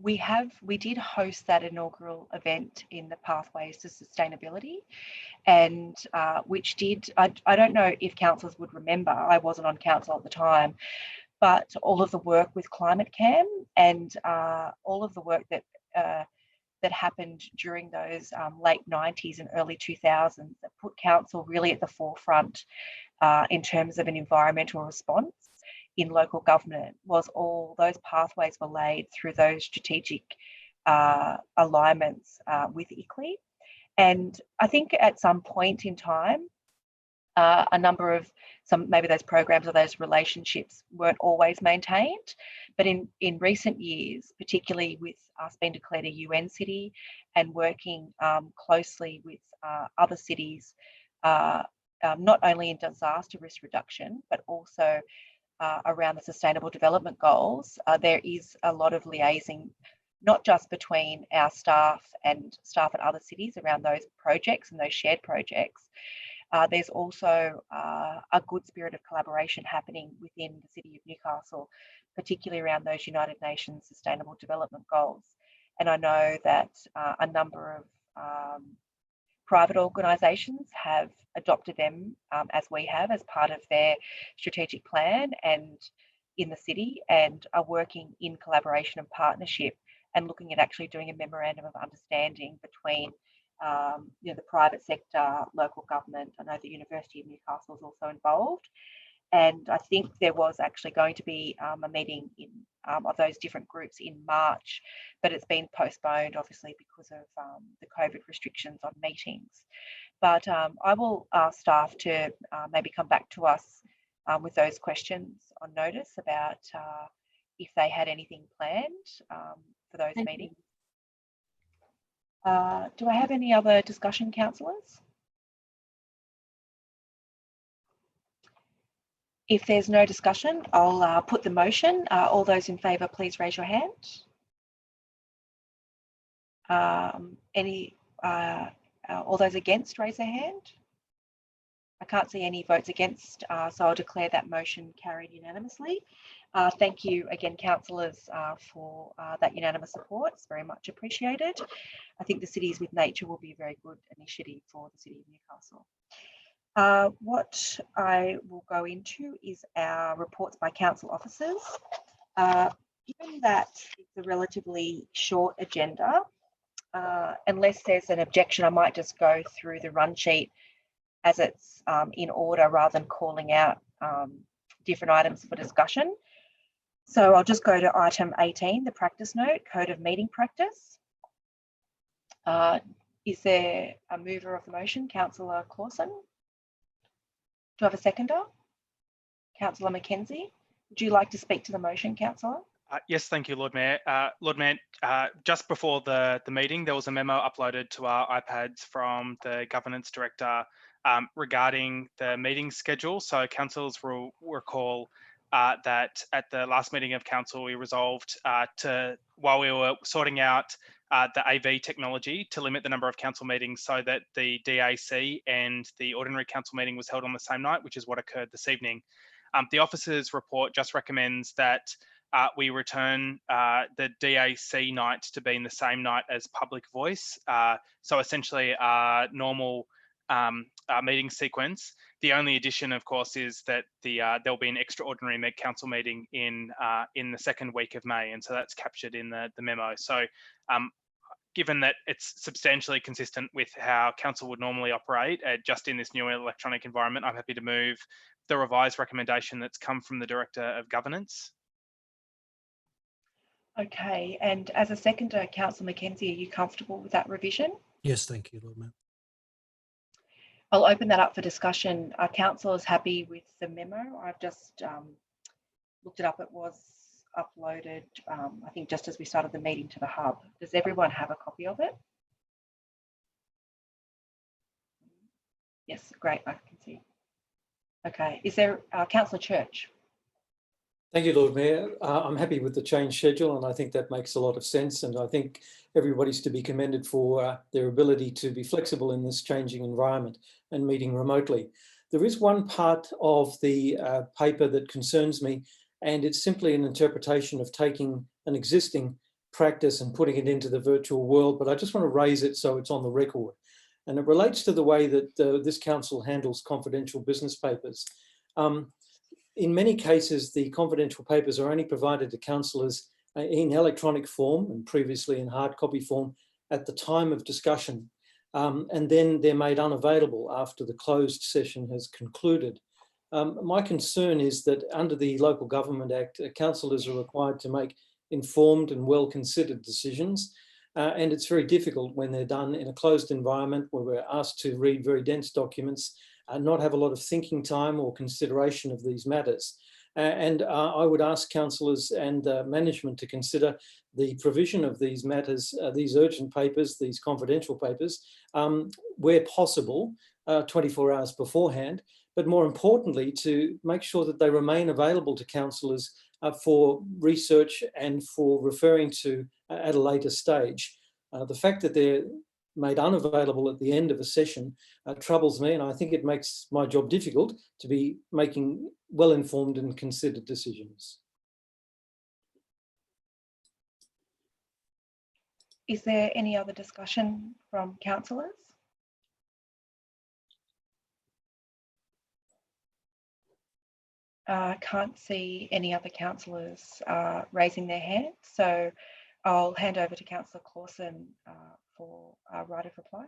S1: We did host that inaugural event in the Pathways to Sustainability, and which did, I don't know if councillors would remember, I wasn't on council at the time, but all of the work with Climate Cam and all of the work that happened during those late 90s and early 2000s that put council really at the forefront in terms of an environmental response in local government, was all those pathways were laid through those strategic alignments with ICLEI. And I think at some point in time, a number of maybe those programs or those relationships weren't always maintained. But in recent years, particularly with us being declared a UN city and working closely with other cities, not only in disaster risk reduction, but also around the Sustainable Development Goals, there is a lot of liaising, not just between our staff and staff at other cities around those projects and those shared projects. There's also a good spirit of collaboration happening within the City of Newcastle, particularly around those United Nations Sustainable Development Goals. And I know that a number of private organisations have adopted them as we have as part of their strategic plan and in the city, and are working in collaboration and partnership and looking at actually doing a memorandum of understanding between the private sector, local government. I know the University of Newcastle is also involved. And I think there was actually going to be a meeting of those different groups in March, but it's been postponed, obviously, because of the COVID restrictions on meetings. But I will ask staff to maybe come back to us with those questions on notice about if they had anything planned for those meetings. Do I have any other discussion, councillors? If there's no discussion, I'll put the motion. All those in favour, please raise your hand. All those against, raise their hand. I can't see any votes against, so I'll declare that motion carried unanimously. Thank you again, councillors, for that unanimous support. It's very much appreciated. I think the Cities with Nature will be a very good initiative for the City of Newcastle. What I will go into is our reports by council officers. Given that it's a relatively short agenda, unless there's an objection, I might just go through the run sheet as it's in order rather than calling out different items for discussion. So I'll just go to item 18, the practice note, Code of Meeting Practice. Is there a mover of the motion? Councillor Clausen? Do I have a seconder? Councillor Mackenzie, would you like to speak to the motion, councillor?
S2: Yes, thank you, Lord Mayor. Lord Mayor, just before the meeting, there was a memo uploaded to our iPads from the Governance Director regarding the meeting schedule. So councillors will recall that at the last meeting of council, we resolved while we were sorting out the AV technology, to limit the number of council meetings so that the DAC and the ordinary council meeting was held on the same night, which is what occurred this evening. The officer's report just recommends that we return the DAC night to be in the same night as public voice. So essentially our normal meeting sequence. The only addition, of course, is that there'll be an extraordinary council meeting in the second week of May, and so that's captured in the memo. So given that it's substantially consistent with how council would normally operate just in this new electronic environment, I'm happy to move the revised recommendation that's come from the Director of Governance.
S1: Okay, and as a seconder, Councillor Mackenzie, are you comfortable with that revision?
S4: Yes, thank you, Lord Mayor.
S1: I'll open that up for discussion. Our council is happy with the memo. I've just looked it up. It was uploaded, I think, just as we started the meeting to the hub. Does everyone have a copy of it? Yes, great, I can see. Okay, is there Councillor Church?
S7: Thank you, Lord Mayor. I'm happy with the change schedule, and I think that makes a lot of sense. And I think everybody's to be commended for their ability to be flexible in this changing environment and meeting remotely. There is one part of the paper that concerns me, and it's simply an interpretation of taking an existing practice and putting it into the virtual world. But I just want to raise it so it's on the record. And it relates to the way that this council handles confidential business papers. In many cases, the confidential papers are only provided to councillors in electronic form and previously in hard copy form at the time of discussion. And then they're made unavailable after the closed session has concluded. My concern is that under the Local Government Act, councillors are required to make informed and well-considered decisions. And it's very difficult when they're done in a closed environment where we're asked to read very dense documents not have a lot of thinking time or consideration of these matters. And I would ask councillors and management to consider the provision of these matters, these urgent papers, these confidential papers, where possible, 24 hours beforehand, but more importantly, to make sure that they remain available to councillors for research and for referring to at a later stage. The fact that they're made unavailable at the end of a session troubles me, and I think it makes my job difficult to be making well-informed and considered decisions.
S1: Is there any other discussion from councillors? I can't see any other councillors raising their hands, so I'll hand over to Councillor Clausen for right of reply.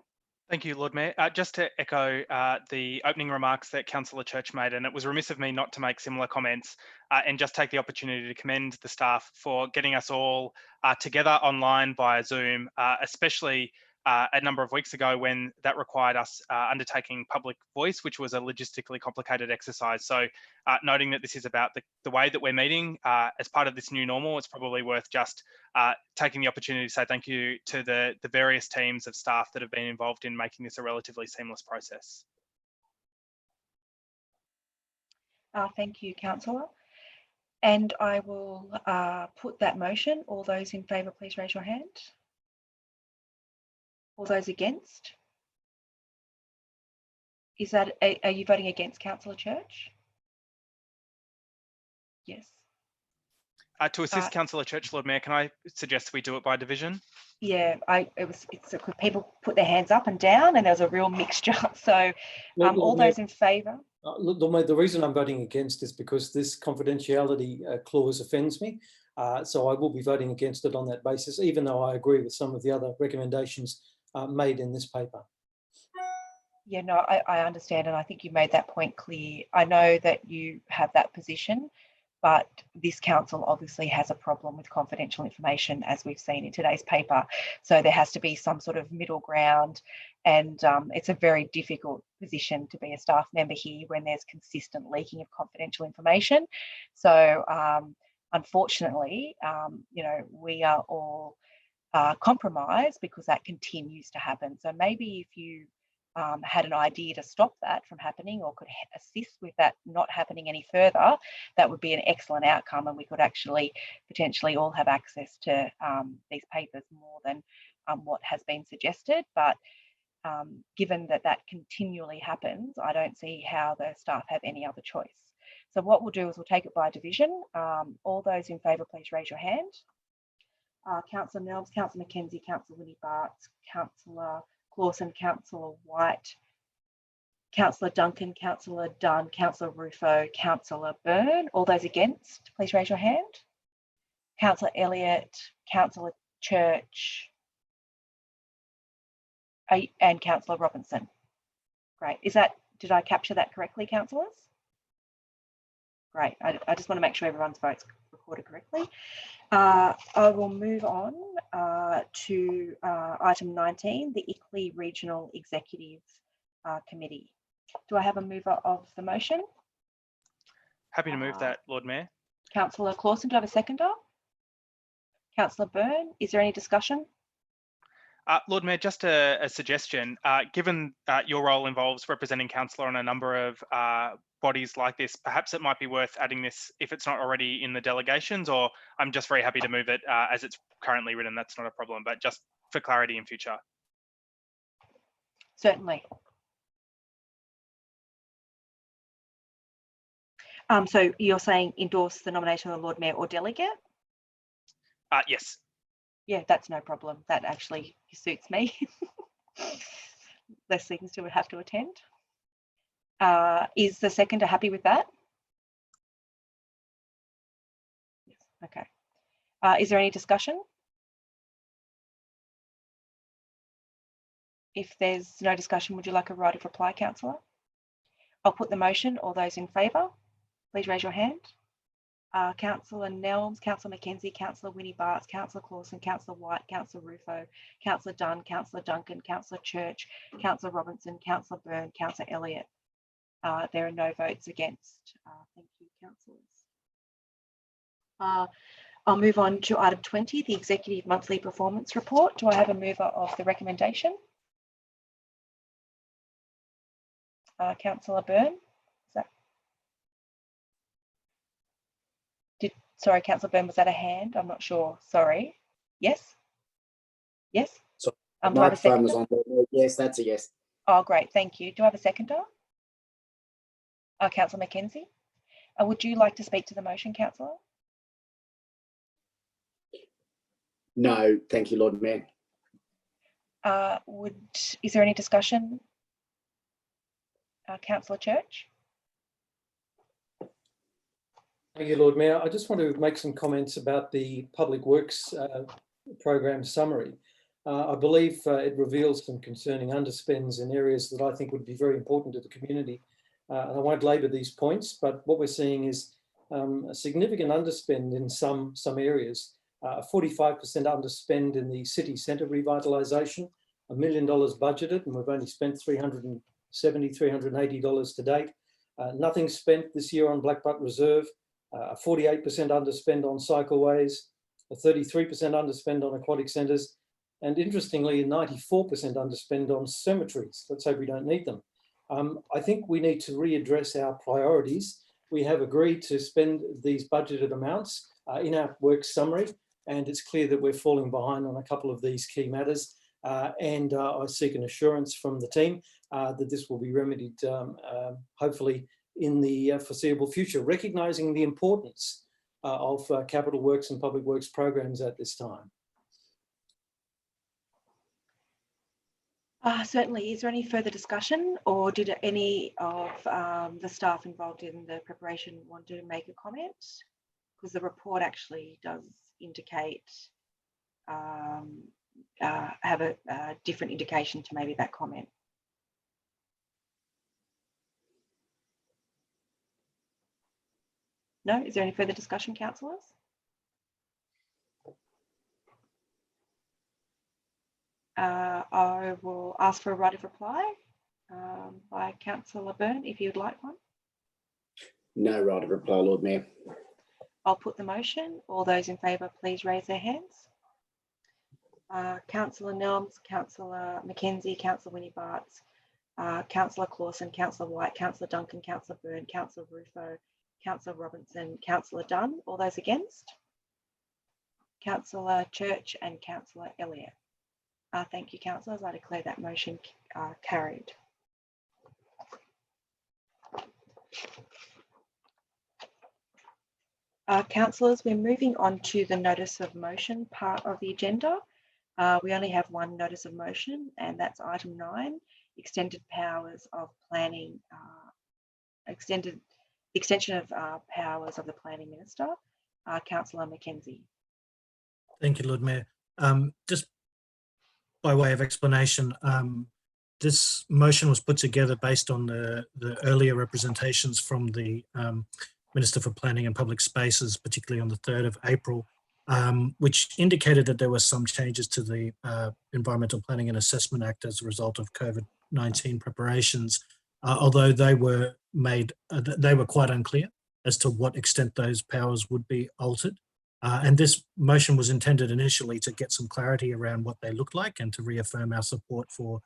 S2: Thank you, Lord Mayor. Just to echo the opening remarks that Councillor Church made, and it was remiss of me not to make similar comments, and just take the opportunity to commend the staff for getting us all together online via Zoom, especially a number of weeks ago when that required us undertaking public voice, which was a logistically complicated exercise. So noting that this is about the way that we're meeting as part of this new normal, it's probably worth just taking the opportunity to say thank you to the various teams of staff that have been involved in making this a relatively seamless process.
S1: Thank you, Councillor. And I will put that motion. All those in favour, please raise your hand. All those against? Is that, are you voting against, Councillor Church? Yes.
S2: To assist Councillor Church, Lord Mayor, can I suggest we do it by division?
S1: Yeah, people put their hands up and down, and there was a real mixture. So, all those in favour.
S7: Look, the reason I'm voting against is because this confidentiality clause offends me. So I will be voting against it on that basis, even though I agree with some of the other recommendations made in this paper.
S1: Yeah, no, I understand, and I think you made that point clear. I know that you have that position, but this council obviously has a problem with confidential information, as we've seen in today's paper. So there has to be some sort of middle ground, and it's a very difficult position to be a staff member here when there's consistent leaking of confidential information. So unfortunately, you know, we are all compromised because that continues to happen. So maybe if you had an idea to stop that from happening or could assist with that not happening any further, that would be an excellent outcome, and we could actually potentially all have access to these papers more than what has been suggested. But given that that continually happens, I don't see how the staff have any other choice. So what we'll do is we'll take it by division. All those in favour, please raise your hand. Councillor Nelms, Councillor Mackenzie, Councillor Winnie Bartz, Councillor Clausen, Councillor White, Councillor Duncan, Councillor Dunn, Councillor Rufo, Councillor Byrne. All those against, please raise your hand. Councillor Elliott, Councillor Church, and Councillor Robinson. Great. Did I capture that correctly, councillors? Great. I just want to make sure everyone's votes recorded correctly. I will move on to item 19, the Ickley Regional Executive Committee. Do I have a mover of the motion?
S2: Happy to move that, Lord Mayor.
S1: Councillor Clausen, do I have a seconder? Councillor Byrne, is there any discussion?
S2: Lord Mayor, just a suggestion. Given your role involves representing councillor on a number of bodies like this, perhaps it might be worth adding this if it's not already in the delegations, or I'm just very happy to move it as it's currently written. That's not a problem, but just for clarity in future.
S1: Certainly. So you're saying endorse the nomination of the Lord Mayor or delegate?
S2: Yes.
S1: Yeah, that's no problem. That actually suits me. Leslie can still have to attend. Is the seconder happy with that? Yes. Okay. Is there any discussion? If there's no discussion, would you like a right of reply, councillor? I'll put the motion. All those in favour, please raise your hand. Councillor Nelms, Councillor Mackenzie, Councillor Winnie Bartz, Councillor Clausen, Councillor White, Councillor Rufo, Councillor Dunn, Councillor Duncan, Councillor Church, Councillor Robinson, Councillor Byrne, Councillor Elliott. There are no votes against. Thank you, councillors. I'll move on to item 20, the Executive Monthly Performance Report. Do I have a mover of the recommendation? Councillor Byrne? Sorry, Councillor Byrne, was that a hand? I'm not sure. Sorry. Yes? Yes?
S5: So
S1: do I have a
S5: microphone was
S1: seconder?
S5: on. Yes, that's a yes.
S1: Oh, great. Thank you. Do I have a seconder? Councillor Mackenzie? Would you like to speak to the motion, councillor?
S5: No, thank you, Lord Mayor.
S1: Is there any discussion? Councillor Church?
S7: Thank you, Lord Mayor. I just want to make some comments about the Public Works program summary. I believe it reveals some concerning underspends in areas that I think would be very important to the community. And I won't labour these points, but what we're seeing is a significant underspend in some areas. 45% underspend in the city centre revitalisation, $1 million budgeted, and we've only spent $380 to date. Nothing spent this year on Blackbutt Reserve. 48% underspend on cycleways, a 33% underspend on aquatic centres, and interestingly, a 94% underspend on cemeteries. Let's hope we don't need them. I think we need to readdress our priorities. We have agreed to spend these budgeted amounts in our work summary, and it's clear that we're falling behind on a couple of these key matters. And I seek an assurance from the team that this will be remedied, hopefully, in the foreseeable future, recognising the importance of capital works and public works programs at this time.
S1: Certainly. Is there any further discussion, or did any of the staff involved in the preparation want to make a comment? Because the report actually does indicate, have a different indication to maybe that comment. No? Is there any further discussion, councillors? I will ask for a right of reply by Councillor Byrne, if you'd like one.
S5: No right of reply, Lord Mayor.
S1: I'll put the motion. All those in favour, please raise their hands. Councillor Nelms, Councillor Mackenzie, Councillor Winnie Bartz, Councillor Clausen, Councillor White, Councillor Duncan, Councillor Byrne, Councillor Rufo, Councillor Robinson, Councillor Dunn. All those against? Councillor Church and Councillor Elliott. Thank you, councillors. I declare that motion carried. Councillors, we're moving on to the notice of motion part of the agenda. We only have one notice of motion, and that's item 9, extended powers of planning, extension of powers of the planning minister. Councillor Mackenzie.
S4: Thank you, Lord Mayor. Just by way of explanation, this motion was put together based on the earlier representations from the Minister for Planning and Public Spaces, particularly on the 3rd of April, which indicated that there were some changes to the Environmental Planning and Assessment Act as a result of COVID-19 preparations, although they were quite unclear as to what extent those powers would be altered. And this motion was intended initially to get some clarity around what they look like and to reaffirm our support for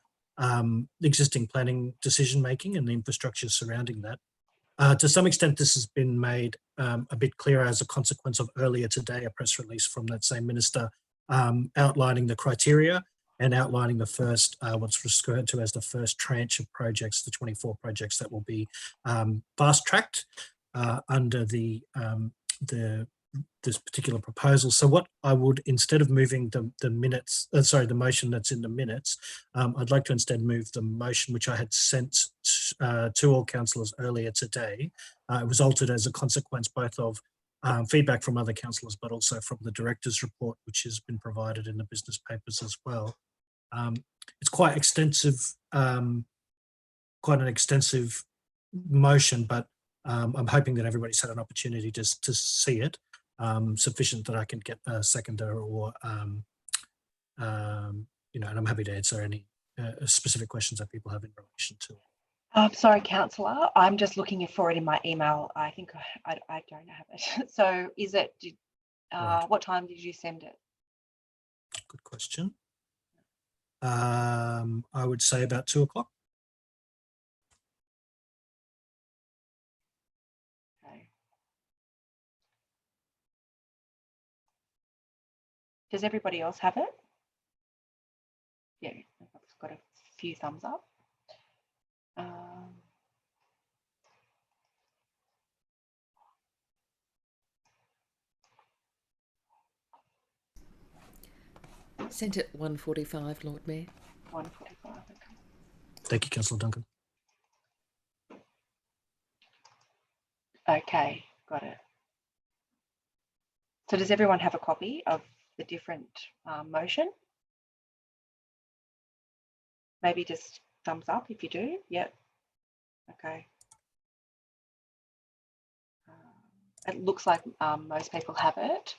S4: existing planning decision-making and the infrastructure surrounding that. To some extent, this has been made a bit clearer as a consequence of earlier today, a press release from that same minister outlining the criteria and outlining the first, what's referred to as the first tranche of projects, the 24 projects that will be fast-tracked under this particular proposal. So what I would, instead of moving the motion that's in the minutes, I'd like to instead move the motion which I had sent to all councillors earlier today. It was altered as a consequence both of feedback from other councillors, but also from the director's report, which has been provided in the business papers as well. It's quite extensive, quite an extensive motion, but I'm hoping that everybody's had an opportunity to see it. Sufficient that I can get a seconder or, and I'm happy to answer any specific questions that people have in relation to it.
S1: Sorry, councillor, I'm just looking for it in my email. I think I don't have it. So is it,
S4: Right.
S1: what time did you send it?
S4: Good question. I would say about 2 o'clock.
S1: Okay. Does everybody else have it? Yeah, I've got a few thumbs up.
S6: Sent at 1:45, Lord Mayor.
S1: 1:45. Okay.
S4: Thank you, Councillor Duncan.
S1: Okay, got it. So does everyone have a copy of the different motion? Maybe just thumbs up if you do. Yep. Okay. It looks like most people have it.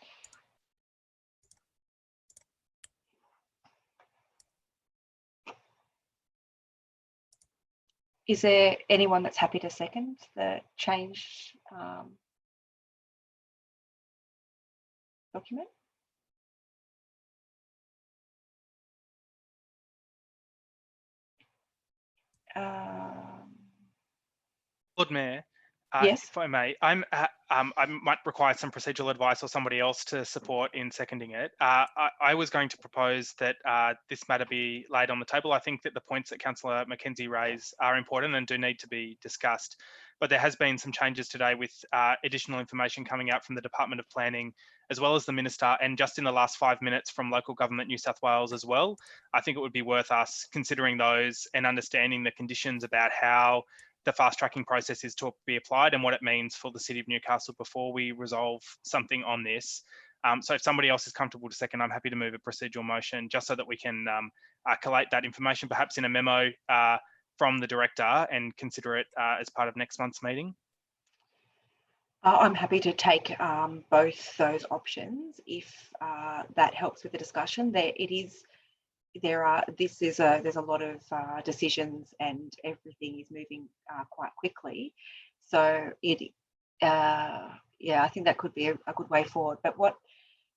S1: Is there anyone that's happy to second the change document?
S2: Lord Mayor,
S1: Yes.
S2: if I may, I might require some procedural advice or somebody else to support in seconding it. I was going to propose that this matter be laid on the table. I think that the points that Councillor Mackenzie raised are important and do need to be discussed. But there has been some changes today with additional information coming out from the Department of Planning, as well as the Minister, and just in the last 5 minutes from Local Government New South Wales as well. I think it would be worth us considering those and understanding the conditions about how the fast tracking process is to be applied and what it means for the City of Newcastle before we resolve something on this. So if somebody else is comfortable to second, I'm happy to move a procedural motion just so that we can collate that information, perhaps in a memo from the Director, and consider it as part of next month's meeting.
S1: I'm happy to take both those options if that helps with the discussion. There's a lot of decisions and everything is moving quite quickly. So yeah, I think that could be a good way forward. But what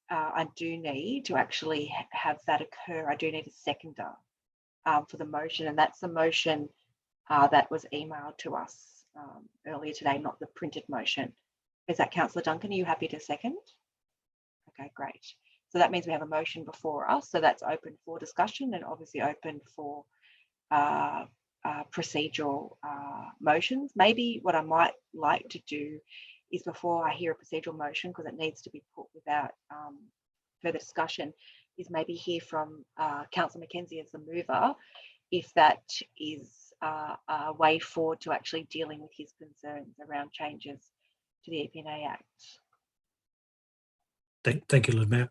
S1: I do need to actually have that occur, I do need a seconder for the motion, and that's the motion that was emailed to us earlier today, not the printed motion. Is that Councillor Duncan? Are you happy to second? Okay, great. So that means we have a motion before us. So that's open for discussion and obviously open for procedural motions. Maybe what I might like to do is, before I hear a procedural motion, because it needs to be put without further discussion, is maybe hear from Councillor Mackenzie as the mover, if that is a way forward to actually dealing with his concerns around changes to the EPNA Act.
S4: Thank you, Lord Mayor.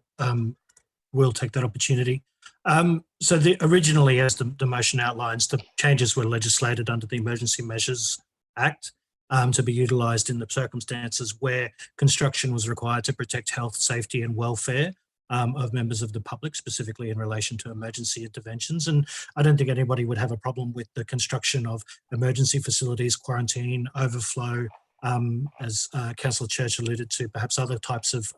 S4: We'll take that opportunity. So originally, as the motion outlines, the changes were legislated under the Emergency Measures Act to be utilised in the circumstances where construction was required to protect health, safety and welfare of members of the public, specifically in relation to emergency interventions. And I don't think anybody would have a problem with the construction of emergency facilities, quarantine, overflow, as Councillor Church alluded to, perhaps other types of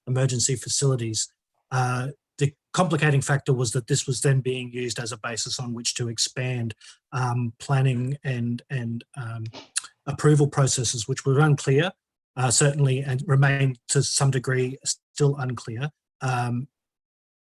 S4: emergency facilities. The complicating factor was that this was then being used as a basis on which to expand planning and approval processes, which were unclear, certainly, and remain to some degree still unclear.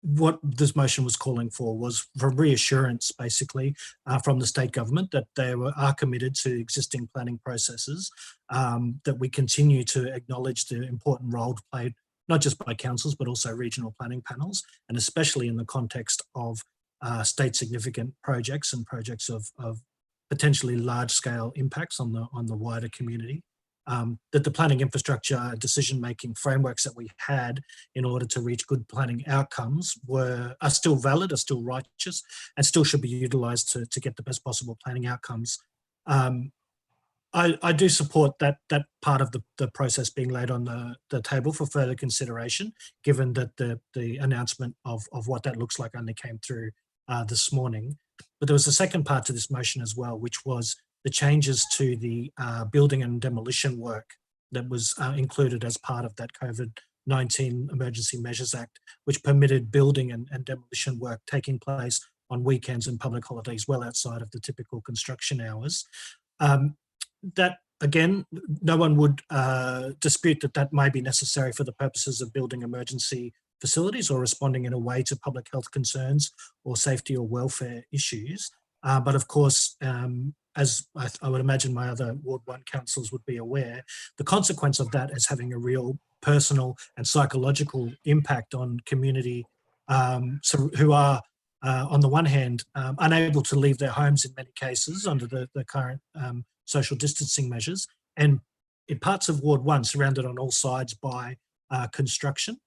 S4: What this motion was calling for was for reassurance, basically, from the state government that they are committed to existing planning processes, that we continue to acknowledge the important role played not just by councils, but also regional planning panels, and especially in the context of state significant projects and projects of potentially large scale impacts on the wider community. That the planning infrastructure decision-making frameworks that we had in order to reach good planning outcomes are still valid, are still righteous, and still should be utilised to get the best possible planning outcomes. I do support that part of the process being laid on the table for further consideration, given that the announcement of what that looks like only came through this morning. But there was a second part to this motion as well, which was the changes to the building and demolition work that was included as part of that COVID-19 Emergency Measures Act, which permitted building and demolition work taking place on weekends and public holidays well outside of the typical construction hours. That, again, no one would dispute that that may be necessary for the purposes of building emergency facilities or responding in a way to public health concerns or safety or welfare issues. But of course, as I would imagine my other Ward 1 councillors would be aware, the consequence of that is having a real personal and psychological impact on community who are, on the one hand, unable to leave their homes in many cases under the current social distancing measures, and in parts of Ward 1 surrounded on all sides by construction,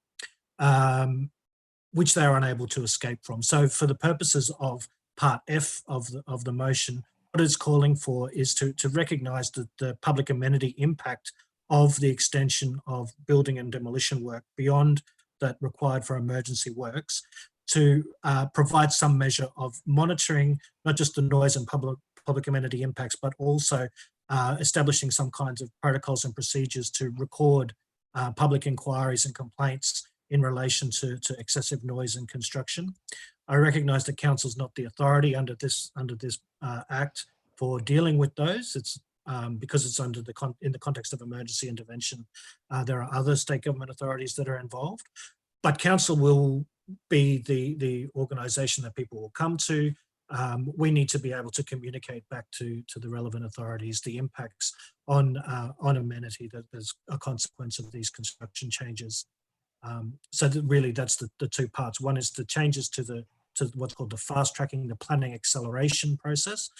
S4: which they are unable to escape from. So for the purposes of Part F of the motion, what it's calling for is to recognise the public amenity impact of the extension of building and demolition work beyond that required for emergency works, to provide some measure of monitoring, not just the noise and public amenity impacts, but also establishing some kinds of protocols and procedures to record public inquiries and complaints in relation to excessive noise and construction. I recognise that council is not the authority under this Act for dealing with those. It's because it's in the context of emergency intervention. There are other state government authorities that are involved, but council will be the organisation that people will come to. We need to be able to communicate back to the relevant authorities the impacts on amenity that is a consequence of these construction changes. So really that's the two parts. One is the changes to what's called the fast tracking, the planning acceleration process,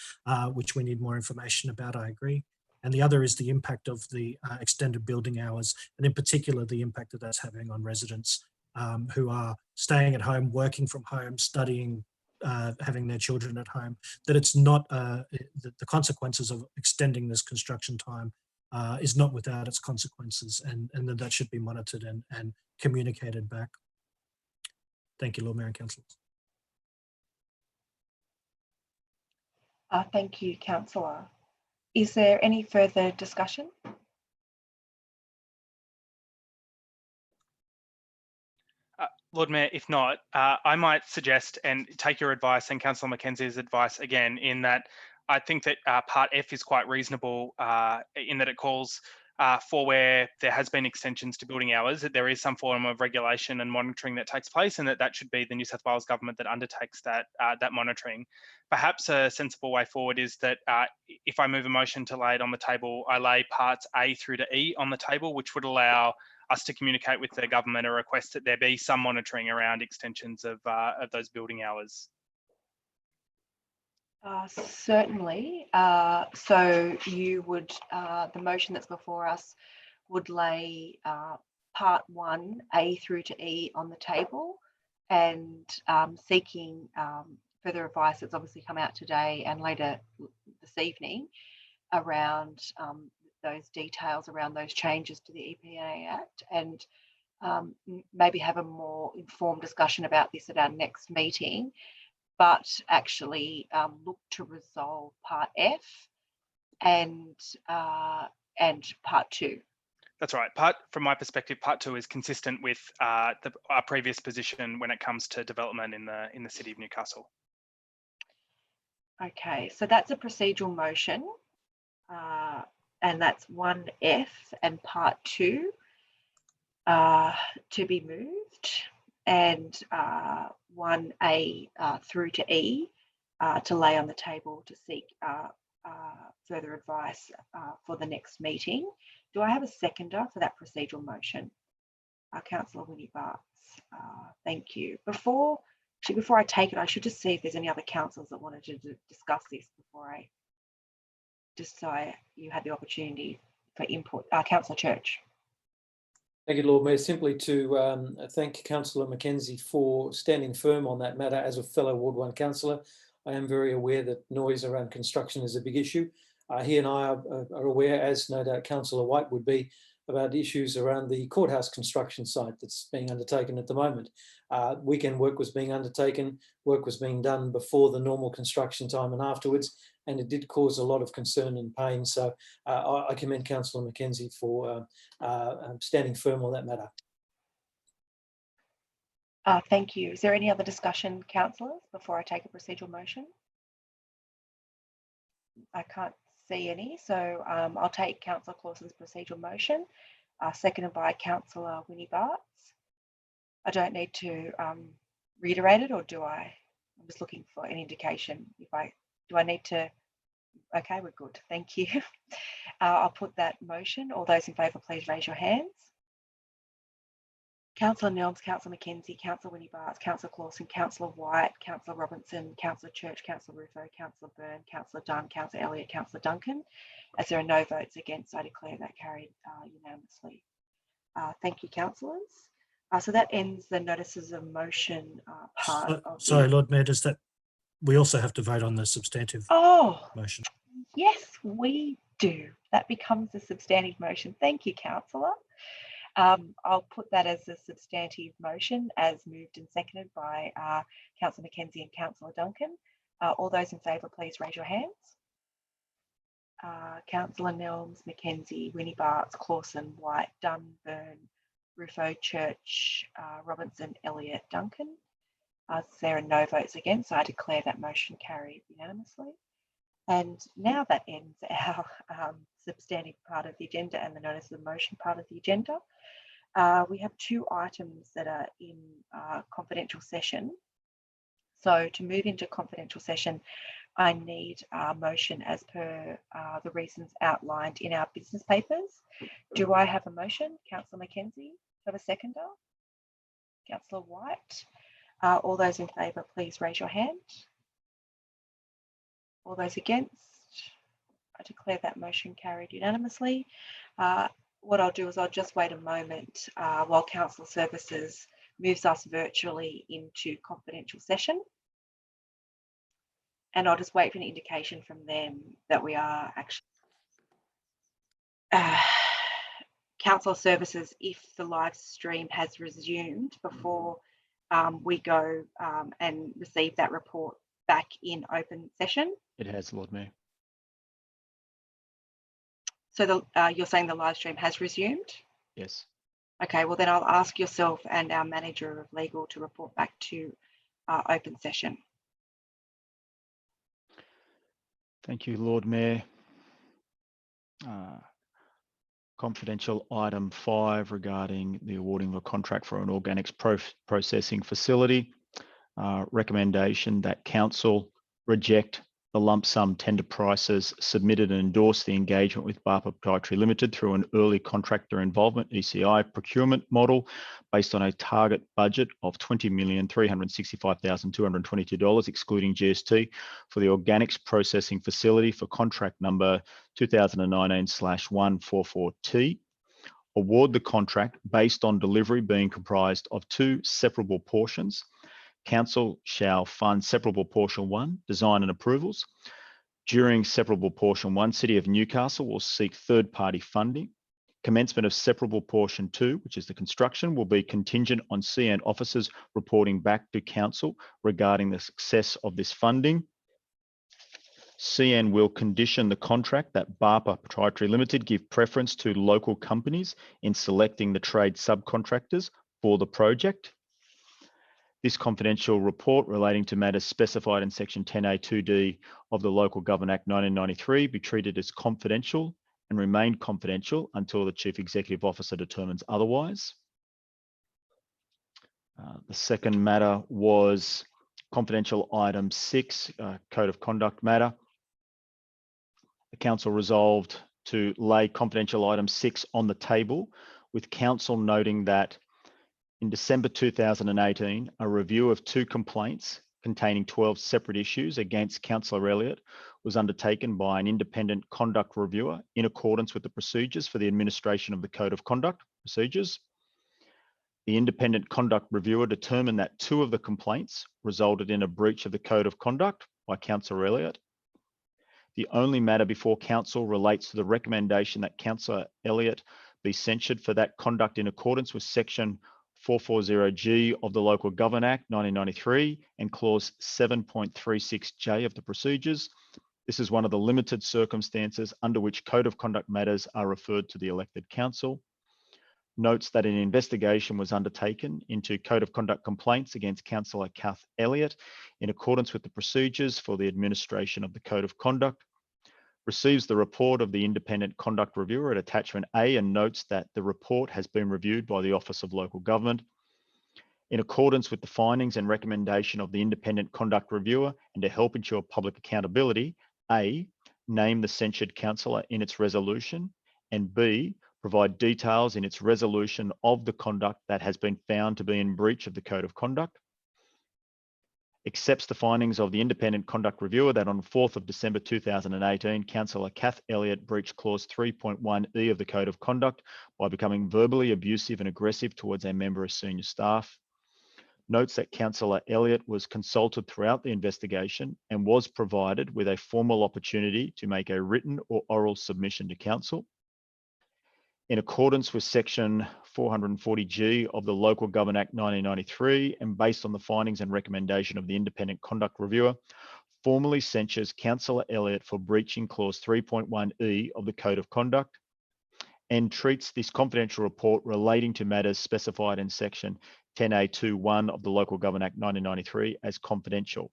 S4: which we need more information about, I agree. And the other is the impact of the extended building hours, and in particular, the impact that that's having on residents who are staying at home, working from home, studying, having their children at home, that it's not, the consequences of extending this construction time is not without its consequences, and that should be monitored and communicated back. Thank you, Lord Mayor and councillors.
S1: Thank you, councillor. Is there any further discussion?
S2: Lord Mayor, if not, I might suggest and take your advice and Councillor Mackenzie's advice again, in that I think that Part F is quite reasonable in that it calls for where there has been extensions to building hours, that there is some form of regulation and monitoring that takes place, and that should be the New South Wales government that undertakes that monitoring. Perhaps a sensible way forward is that if I move a motion to lay it on the table, I lay parts A through to E on the table, which would allow us to communicate with the government a request that there be some monitoring around extensions of those building hours.
S1: Certainly. So you would, the motion that's before us would lay Part 1, A through to E on the table, and seeking further advice that's obviously come out today and later this evening around those details around those changes to the EPA Act, and maybe have a more informed discussion about this at our next meeting, but actually look to resolve Part F and Part 2.
S2: That's right. From my perspective, Part 2 is consistent with our previous position when it comes to development in the City of Newcastle.
S1: Okay, so that's a procedural motion, and that's 1F and Part 2 to be moved, and 1A through to E to lay on the table to seek further advice for the next meeting. Do I have a seconder for that procedural motion? Councillor Winnie Barks. Thank you. Before I take it, I should just see if there's any other councillors that wanted to discuss this before I, just so you had the opportunity for input. Councillor Church.
S7: Thank you, Lord Mayor. Simply to thank Councillor Mackenzie for standing firm on that matter. As a fellow Ward 1 councillor, I am very aware that noise around construction is a big issue. He and I are aware, as no doubt Councillor White would be, about issues around the courthouse construction site that's being undertaken at the moment. Weekend work was being undertaken, work was being done before the normal construction time and afterwards, and it did cause a lot of concern and pain. So I commend Councillor Mackenzie for standing firm on that matter.
S1: Thank you. Is there any other discussion, councillors, before I take a procedural motion? I can't see any, so I'll take Councillor Clausen's procedural motion, seconded by Councillor Winnie Bartz. I don't need to reiterate it, or do I? I'm just looking for an indication. Do I need to? Okay, we're good. Thank you. I'll put that motion. All those in favour, please raise your hands. Councillor Nelms, Councillor Mackenzie, Councillor Winnie Bartz, Councillor Clausen, Councillor White, Councillor Robinson, Councillor Church, Councillor Rufo, Councillor Byrne, Councillor Dunn, Councillor Elliott, Councillor Duncan. As there are no votes against, I declare that carried unanimously. Thank you, councillors. So that ends the notices of motion part.
S4: Sorry, Lord Mayor, does that, we also have to vote on the substantive motion?
S1: Yes, we do. That becomes a substantive motion. Thank you, councillor. I'll put that as a substantive motion as moved and seconded by Councillor Mackenzie and Councillor Duncan. All those in favour, please raise your hands. Councillor Nelms, Mackenzie, Winnie Bartz, Clausen, White, Dunn, Byrne, Rufo, Church, Robinson, Elliott, Duncan. There are no votes against, so I declare that motion carried unanimously. And now that ends our substantive part of the agenda and the notice of motion part of the agenda. We have two items that are in confidential session. So to move into confidential session, I need a motion as per the reasons outlined in our business papers. Do I have a motion? Councillor Mackenzie, do I have a seconder? Councillor White. All those in favour, please raise your hand. All those against? I declare that motion carried unanimously. What I'll do is I'll just wait a moment while Council Services moves us virtually into confidential session. And I'll just wait for an indication from them that we are actually Council Services, if the live stream has resumed before we go and receive that report back in open session.
S8: It has, Lord Mayor.
S1: So you're saying the live stream has resumed?
S8: Yes.
S1: Okay, well then I'll ask yourself and our manager of legal to report back to open session.
S8: Thank you, Lord Mayor. Confidential item 5 regarding the awarding of a contract for an organics processing facility. Recommendation that council reject the lump sum tender prices submitted and endorse the engagement with BARPA Proprietary Limited through an early contractor involvement ECI procurement model based on a target budget of $20,365,222 excluding GST for the organics processing facility for contract number 2019/144T. Award the contract based on delivery being comprised of 2 separable portions. Council shall fund separable portion 1, design and approvals. During separable portion 1, City of Newcastle will seek third-party funding. Commencement of separable portion 2, which is the construction, will be contingent on CN officers reporting back to Council regarding the success of this funding. CN will condition the contract that BARPA Proprietary Limited give preference to local companies in selecting the trade subcontractors for the project. This confidential report relating to matters specified in Section 10A2D of the Local Government Act 1993 be treated as confidential and remain confidential until the Chief Executive Officer determines otherwise. The second matter was confidential item 6, Code of Conduct matter. The Council resolved to lay confidential item 6 on the table, with Council noting that in December 2018, a review of 2 complaints containing 12 separate issues against Councillor Elliott was undertaken by an independent conduct reviewer in accordance with the procedures for the administration of the Code of Conduct procedures. The independent conduct reviewer determined that 2 of the complaints resulted in a breach of the Code of Conduct by Councillor Elliott. The only matter before Council relates to the recommendation that Councillor Elliott be censured for that conduct in accordance with Section 440G of the Local Government Act 1993 and Clause 7.36J of the procedures. This is one of the limited circumstances under which code of conduct matters are referred to the elected council. Notes that an investigation was undertaken into code of conduct complaints against Councillor Kath Elliott in accordance with the procedures for the administration of the code of conduct. Receives the report of the independent conduct reviewer at attachment A and notes that the report has been reviewed by the Office of Local Government. In accordance with the findings and recommendation of the independent conduct reviewer and to help ensure public accountability, A, name the censured councillor in its resolution, and B, provide details in its resolution of the conduct that has been found to be in breach of the code of conduct. Accepts the findings of the independent conduct reviewer that on 4th of December 2018, Councillor Kath Elliott breached clause 3.1E of the code of conduct by becoming verbally abusive and aggressive towards a member of senior staff. Notes that Councillor Elliott was consulted throughout the investigation and was provided with a formal opportunity to make a written or oral submission to council. In accordance with section 440G of the Local Government Act 1993 and based on the findings and recommendation of the independent conduct reviewer, formally censures Councillor Elliott for breaching clause 3.1E of the code of conduct and treats this confidential report relating to matters specified in section 10A21 of the Local Government Act 1993 as confidential.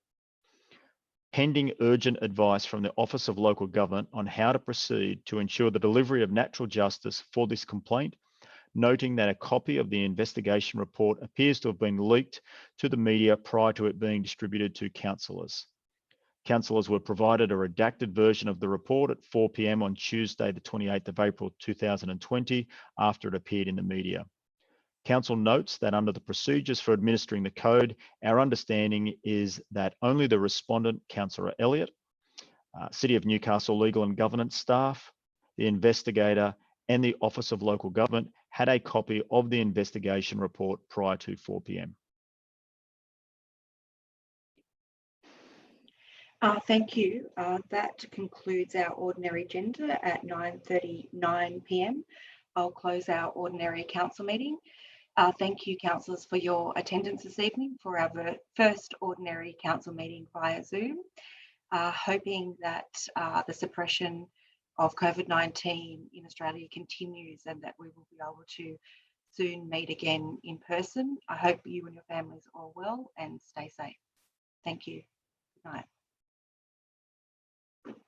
S8: Pending urgent advice from the Office of Local Government on how to proceed to ensure the delivery of natural justice for this complaint, noting that a copy of the investigation report appears to have been leaked to the media prior to it being distributed to councillors. Councillors were provided a redacted version of the report at 4 p.m. on Tuesday, the 28th of April 2020, after it appeared in the media. Council notes that under the procedures for administering the code, our understanding is that only the respondent, Councillor Elliott, City of Newcastle legal and governance staff, the investigator, and the Office of Local Government had a copy of the investigation report prior to 4 p.m.
S1: Thank you. That concludes our ordinary agenda at 9:39 p.m. I'll close our ordinary council meeting. Thank you, councillors, for your attendance this evening for our first ordinary council meeting via Zoom. Hoping that the suppression of COVID-19 in Australia continues and that we will be able to soon meet again in person. I hope you and your families are all well and stay safe. Thank you. Good night.